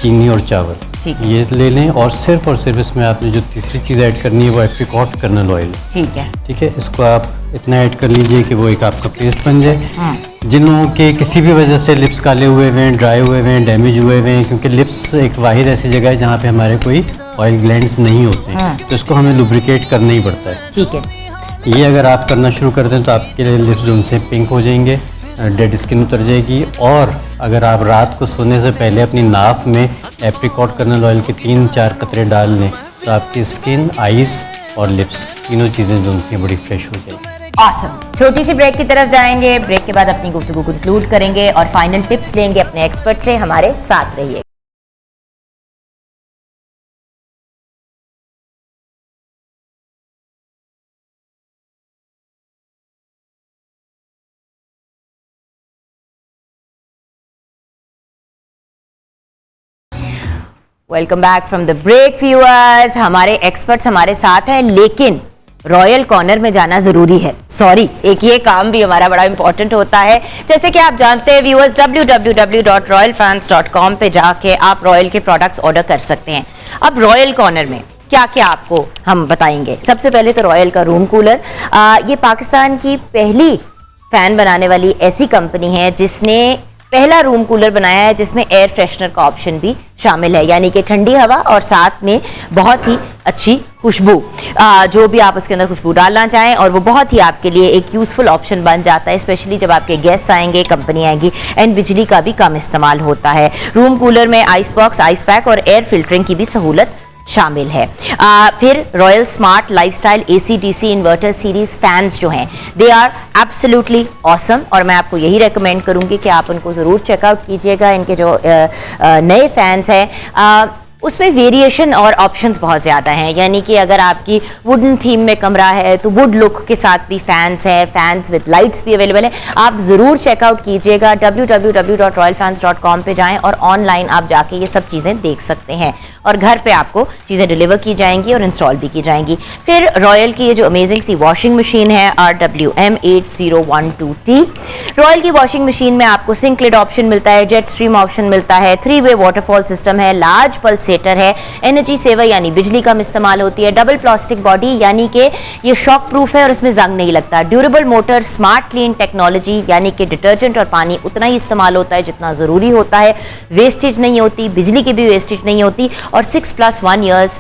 चीनी और चावल, ठीक है। ये ले लें। और सिर्फ इसमें आपने जो तीसरी चीज़ ऐड करनी है वो एप्रिकॉट कर्नल ऑयल, ठीक है। ठीक है। इसको आप इतना ऐड कर लीजिए कि वो एक आपका पेस्ट बन जाए। जिन लोगों के किसी भी वजह से लिप्स काले हुए हुए हैं, ड्राई हुए हुए हैं, डैमेज हुए हुए हैं, क्योंकि लिप्स एक वाहिद ऐसी जगह है जहाँ पे हमारे कोई ऑयल ग्लैंड्स नहीं होते हैं, तो इसको हमें लुब्रिकेट करना ही पड़ता है। ठीक है। ये अगर आप करना शुरू कर दें तो आपके लिप्स जो उनसे पिंक हो जाएंगे, डेड स्किन उतर जाएगी। और अगर आप रात को सोने से पहले अपनी नाक में एप्रिकॉट कर्नल ऑयल के 3-4 कतरे डाल लें तो आपकी स्किन, आइज़ और लिप्स तीनों चीज़ें जो उनकी बड़ी फ्रेश हो जाएगी। ऑसम। छोटी सी ब्रेक की तरफ जाएंगे, ब्रेक के बाद अपनी गुफ्तगू कंक्लूड करेंगे और फाइनल टिप्स लेंगे अपने एक्सपर्ट से। हमारे साथ रहिए। Welcome back from the break viewers. हमारे एक्सपर्ट्स हमारे साथ हैं, लेकिन रॉयल कॉर्नर में जाना जरूरी है। सॉरी, एक ये काम भी हमारा बड़ा इंपॉर्टेंट होता है। जैसे कि आप जानते हैं व्यूअर्स, www.royalfans.com पे जाके आप रॉयल के प्रोडक्ट्स ऑर्डर कर सकते हैं। अब रॉयल कॉर्नर में क्या क्या आपको हम बताएंगे। सबसे पहले तो रॉयल का रूम कूलर, ये पाकिस्तान की पहली फैन बनाने वाली ऐसी कंपनी है जिसने पहला रूम कूलर बनाया है जिसमें एयर फ्रेशनर का ऑप्शन भी शामिल है, यानी कि ठंडी हवा और साथ में बहुत ही अच्छी खुशबू, जो भी आप उसके अंदर खुशबू डालना चाहें, और वो बहुत ही आपके लिए एक यूज़फुल ऑप्शन बन जाता है, स्पेशली जब आपके गेस्ट आएंगे, कंपनी आएगी, एंड बिजली का भी कम इस्तेमाल होता है। रूम कूलर में आइस बॉक्स, आइस पैक और एयर फिल्टरिंग की भी सहूलत शामिल है। फिर royal smart lifestyle AC DC inverter series fans जो हैं, दे आर एब्सोल्युटली ऑसम, और मैं आपको यही रेकमेंड करूंगी कि आप उनको ज़रूर चेकआउट कीजिएगा। इनके जो नए फैंस हैं उसमें वेरिएशन और ऑप्शंस बहुत ज़्यादा हैं, यानी कि अगर आपकी वुडन थीम में कमरा है तो वुड लुक के साथ भी फैंस हैं, फैंस विद लाइट्स भी अवेलेबल हैं। आप ज़रूर चेकआउट कीजिएगा, www.royalfans.com पे जाएं और ऑनलाइन आप जाके ये सब चीज़ें देख सकते हैं, और घर पे आपको चीज़ें डिलीवर की जाएंगी और इंस्टॉल भी की जाएंगी। फिर रॉयल की ये जो अमेजिंग सी वॉशिंग मशीन है RWM8012T, रॉयल की वॉशिंग मशीन में आपको सिंक लिड ऑप्शन मिलता है, जेट स्ट्रीम ऑप्शन मिलता है, 3-वे वाटरफॉल सिस्टम है, लार्ज पल्स है, एनर्जी सेवर यानी बिजली कम इस्तेमाल होती है, डबल प्लास्टिक बॉडी यानी कि ये शॉक प्रूफ है और इसमें जंग नहीं लगता, durable motor, smart clean technology यानी कि डिटर्जेंट और पानी उतना ही इस्तेमाल होता है जितना ज़रूरी होता है, वेस्टेज नहीं होती, बिजली की भी वेस्टेज नहीं होती, और 6+1 ईयर्स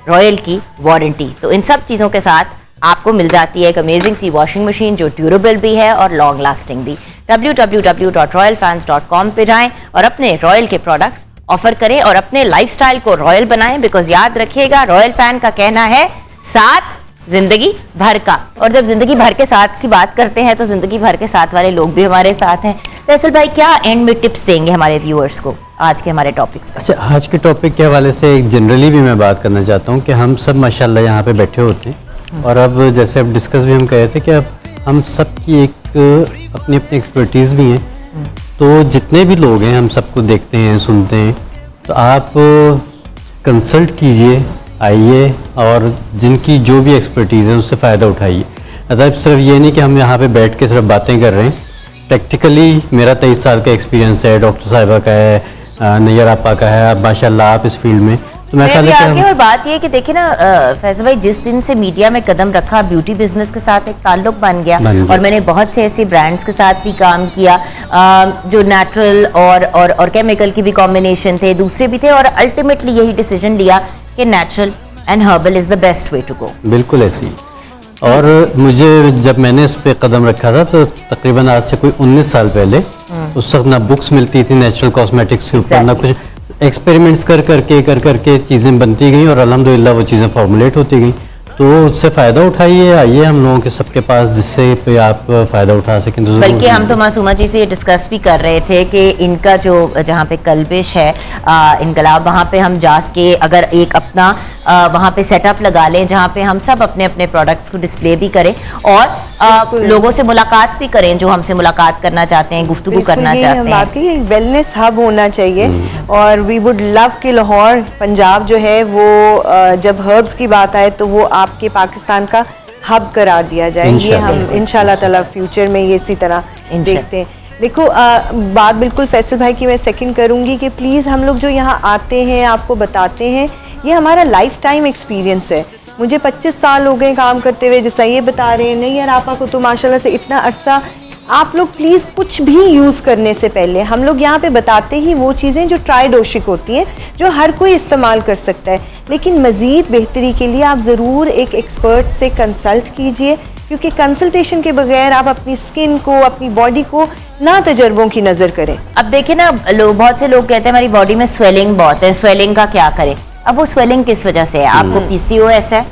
रॉयल की वारंटी। तो इन सब चीज़ों के साथ आपको मिल जाती है एक अमेजिंग सी वॉशिंग मशीन जो ड्यूरेबल भी है और लॉन्ग लास्टिंग भी। www.royalfans.com पे जाएं और अपने रॉयल के प्रोडक्ट्स ऑफर करें और अपने लाइफस्टाइल को रॉयल बनाएं, बिकॉज याद रखिएगा रॉयल फैन का कहना है साथ जिंदगी भर का, और जब जिंदगी भर के साथ की बात करते हैं तो जिंदगी भर के साथ वाले लोग भी हमारे साथ हैं। फैसल भाई, क्या एंड में टिप्स देंगे हमारे व्यूअर्स को आज के हमारे टॉपिक्स पर? अच्छा, आज के टॉपिक के हवाले से एक जनरली भी मैं बात करना चाहता हूँ कि हम सब माशाल्लाह यहाँ पे बैठे होते हैं, और अब जैसे अब डिस्कस भी हम कह रहे थे कि अब हम सब की एक अपनी अपनी एक्सपर्टीज़ भी हैं, तो जितने भी लोग हैं हम सबको देखते हैं, सुनते हैं, तो आप कंसल्ट कीजिए, आइए, और जिनकी जो भी एक्सपर्टीज़ है उससे फ़ायदा उठाइए। मतलब सिर्फ ये नहीं कि हम यहाँ पे बैठ के सिर्फ बातें कर रहे हैं, प्रैक्टिकली मेरा 23 साल का एक्सपीरियंस है, डॉक्टर साहिबा का है, नैयर आपा का है, अब माशाल्लाह आप इस फील्ड में, तो मैं ख्याल है कि और बात ये है कि देखिए ना फैसल भाई, जिस दिन से मीडिया में कदम रखा, ब्यूटी बिजनेस के साथ एक ताल्लुक बन गया, और मैंने बहुत से ऐसे ब्रांड्स के साथ भी काम किया जो नेचुरल और केमिकल की भी कॉम्बिनेशन थे, दूसरे भी थे, और अल्टीमेटली यही डिसीजन लिया कि natural and herbal is the best way to go. बिल्कुल ऐसी। और मुझे जब मैंने इस पे कदम रखा था तो तकरीबन आज से कोई 19 साल पहले, उस वक्त ना बुक्स मिलती थी नेचुरल कॉस्मेटिक्स के ऊपर, ना कुछ, एक्सपेरिमेंट्स कर करके चीज़ें बनती गई और अल्हम्दुलिल्लाह वो चीज़ें फॉर्मुलेट होती गई। तो उससे फ़ायदा उठाइए, आइए हम लोगों के सबके पास, जिससे पे आप फ़ायदा उठा सकें। तो बल्कि हम तो मासूमा जी से ये डिस्कस भी कर रहे थे कि इनका जो जहाँ पे कल्बिश है इनकलाब, वहाँ पे हम जा के अगर एक अपना वहाँ पे सेटअप लगा लें जहाँ पे हम सब अपने अपने प्रोडक्ट्स को डिस्प्ले भी करें और लोगों से मुलाकात भी करें जो हमसे मुलाकात करना चाहते हैं, गुफ्तगू करना चाहते हैं। ये वेलनेस हब होना चाहिए। और वी वुड लव कि लाहौर पंजाब जो है वो जब हर्ब्स की बात आए तो वो आपके पाकिस्तान का हब करार दिया जाए। ये हम इंशाल्लाह ताला फ्यूचर में ये इसी तरह देखते हैं। देखो बात बिल्कुल फैसल भाई की मैं सेकंड करूंगी कि प्लीज़ हम लोग जो यहाँ आते हैं आपको बताते हैं, ये हमारा लाइफ टाइम एक्सपीरियंस है। मुझे 25 साल हो गए काम करते हुए, जैसा ये बता रहे हैं, नहीं यार आपा को तो माशाल्लाह से इतना अरसा। आप लोग प्लीज़ कुछ भी यूज़ करने से पहले हम लोग यहाँ पे बताते ही वो चीज़ें जो ट्राइड ओशिक होती हैं, जो हर कोई इस्तेमाल कर सकता है, लेकिन मज़ीद बेहतरी के लिए आप ज़रूर एक एक्सपर्ट से कंसल्ट कीजिए, क्योंकि कंसल्टेशन के बगैर आप अपनी स्किन को, अपनी बॉडी को ना तजर्बों की नज़र करें। अब देखिए ना, बहुत से लोग कहते हैं हमारी बॉडी में स्वेलिंग बहुत है, स्वेलिंग का क्या करें। अब वो स्वेलिंग किस वजह से है? आपको PCOS है,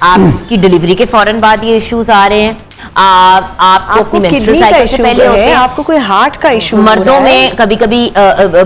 आपकी डिलीवरी के फौरन बाद ये इश्यूज आ रहे हैं, आपको अपनी मेंस्ट्रुअल साइकिल से पहले होते हैं, आपको कोई हार्ट का इशू, मर्दों में कभी कभी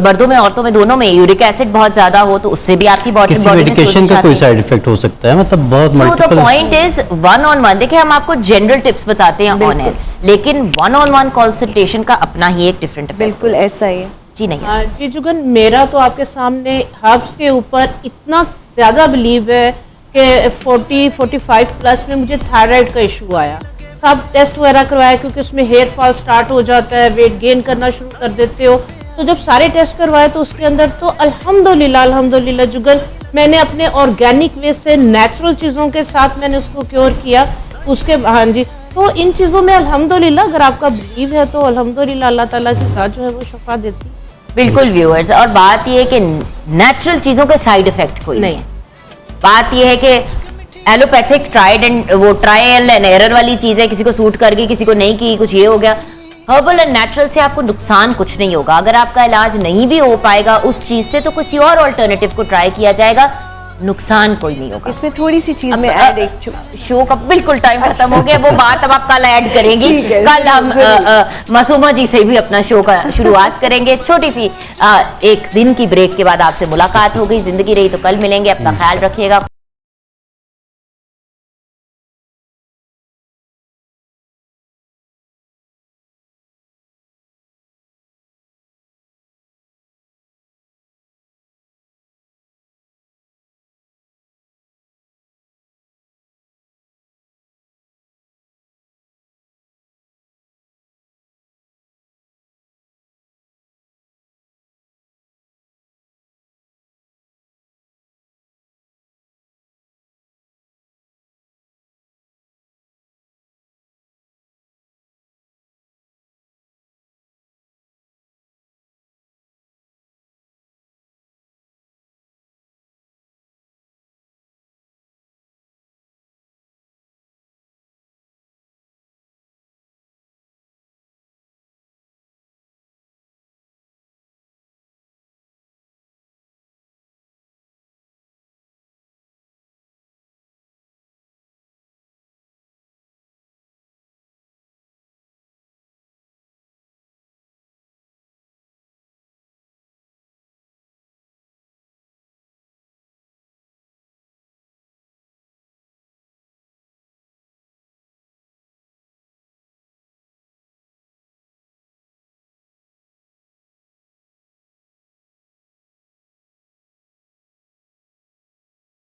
मर्दों में औरतों में दोनों में यूरिक एसिड बहुत ज्यादा हो तो उससे भी आपकी बॉडी किसी मेडिकेशन का कोई साइड इफेक्ट हो सकता है, मतलब बहुत so the multiple. Point is one-on-one। देखिए हम आपको जनरल टिप्स बताते हैं ऑन एयर, लेकिन one-on-one कंसल्टेशन का अपना ही एक डिफरेंट बिल्कुल ऐसा ही है। जी नहीं जी जुगन, मेरा तो आपके सामने हर्ब्स के ऊपर इतना ज़्यादा बिलीव है कि 40-45 प्लस में मुझे थायराइड का इशू आया। सब टेस्ट वगैरह करवाया क्योंकि उसमें हेयर फॉल स्टार्ट हो जाता है, वेट गेन करना शुरू कर देते हो। तो जब सारे टेस्ट करवाए तो उसके अंदर तो अल्हम्दुलिल्लाह जुगन, मैंने अपने ऑर्गेनिक वे से नेचुरल चीज़ों के साथ मैंने उसको क्योर किया। उसके हाँ जी, तो इन चीज़ों में अल्हम्दुलिल्लाह अगर आपका बिलीव है तो अल्हम्दुलिल्लाह अल्लाह ताला की ज़ात जो है वो शफा देती है। बिल्कुल व्यूअर्स, और बात ये है कि नेचुरल चीजों के साइड इफेक्ट कोई नहीं है। बात ये है कि एलोपैथिक ट्रायल एंड एरर वाली चीज है, किसी को सूट कर गई किसी को नहीं की, कुछ ये हो गया। हर्बल एंड नेचुरल से आपको नुकसान कुछ नहीं होगा। अगर आपका इलाज नहीं भी हो पाएगा उस चीज से तो किसी और अल्टरनेटिव को ट्राई किया जाएगा, नुकसान कोई नहीं होगा। इसमें थोड़ी सी चीज में ऐड, एक शो का बिल्कुल टाइम खत्म हो गया, वो बात अब आप कल ऐड करेंगी। कल हम मासूमा जी से भी अपना शो का शुरुआत करेंगे। छोटी सी एक दिन की ब्रेक के बाद आपसे मुलाकात हो गई, जिंदगी रही तो कल मिलेंगे। अपना ख्याल रखिएगा।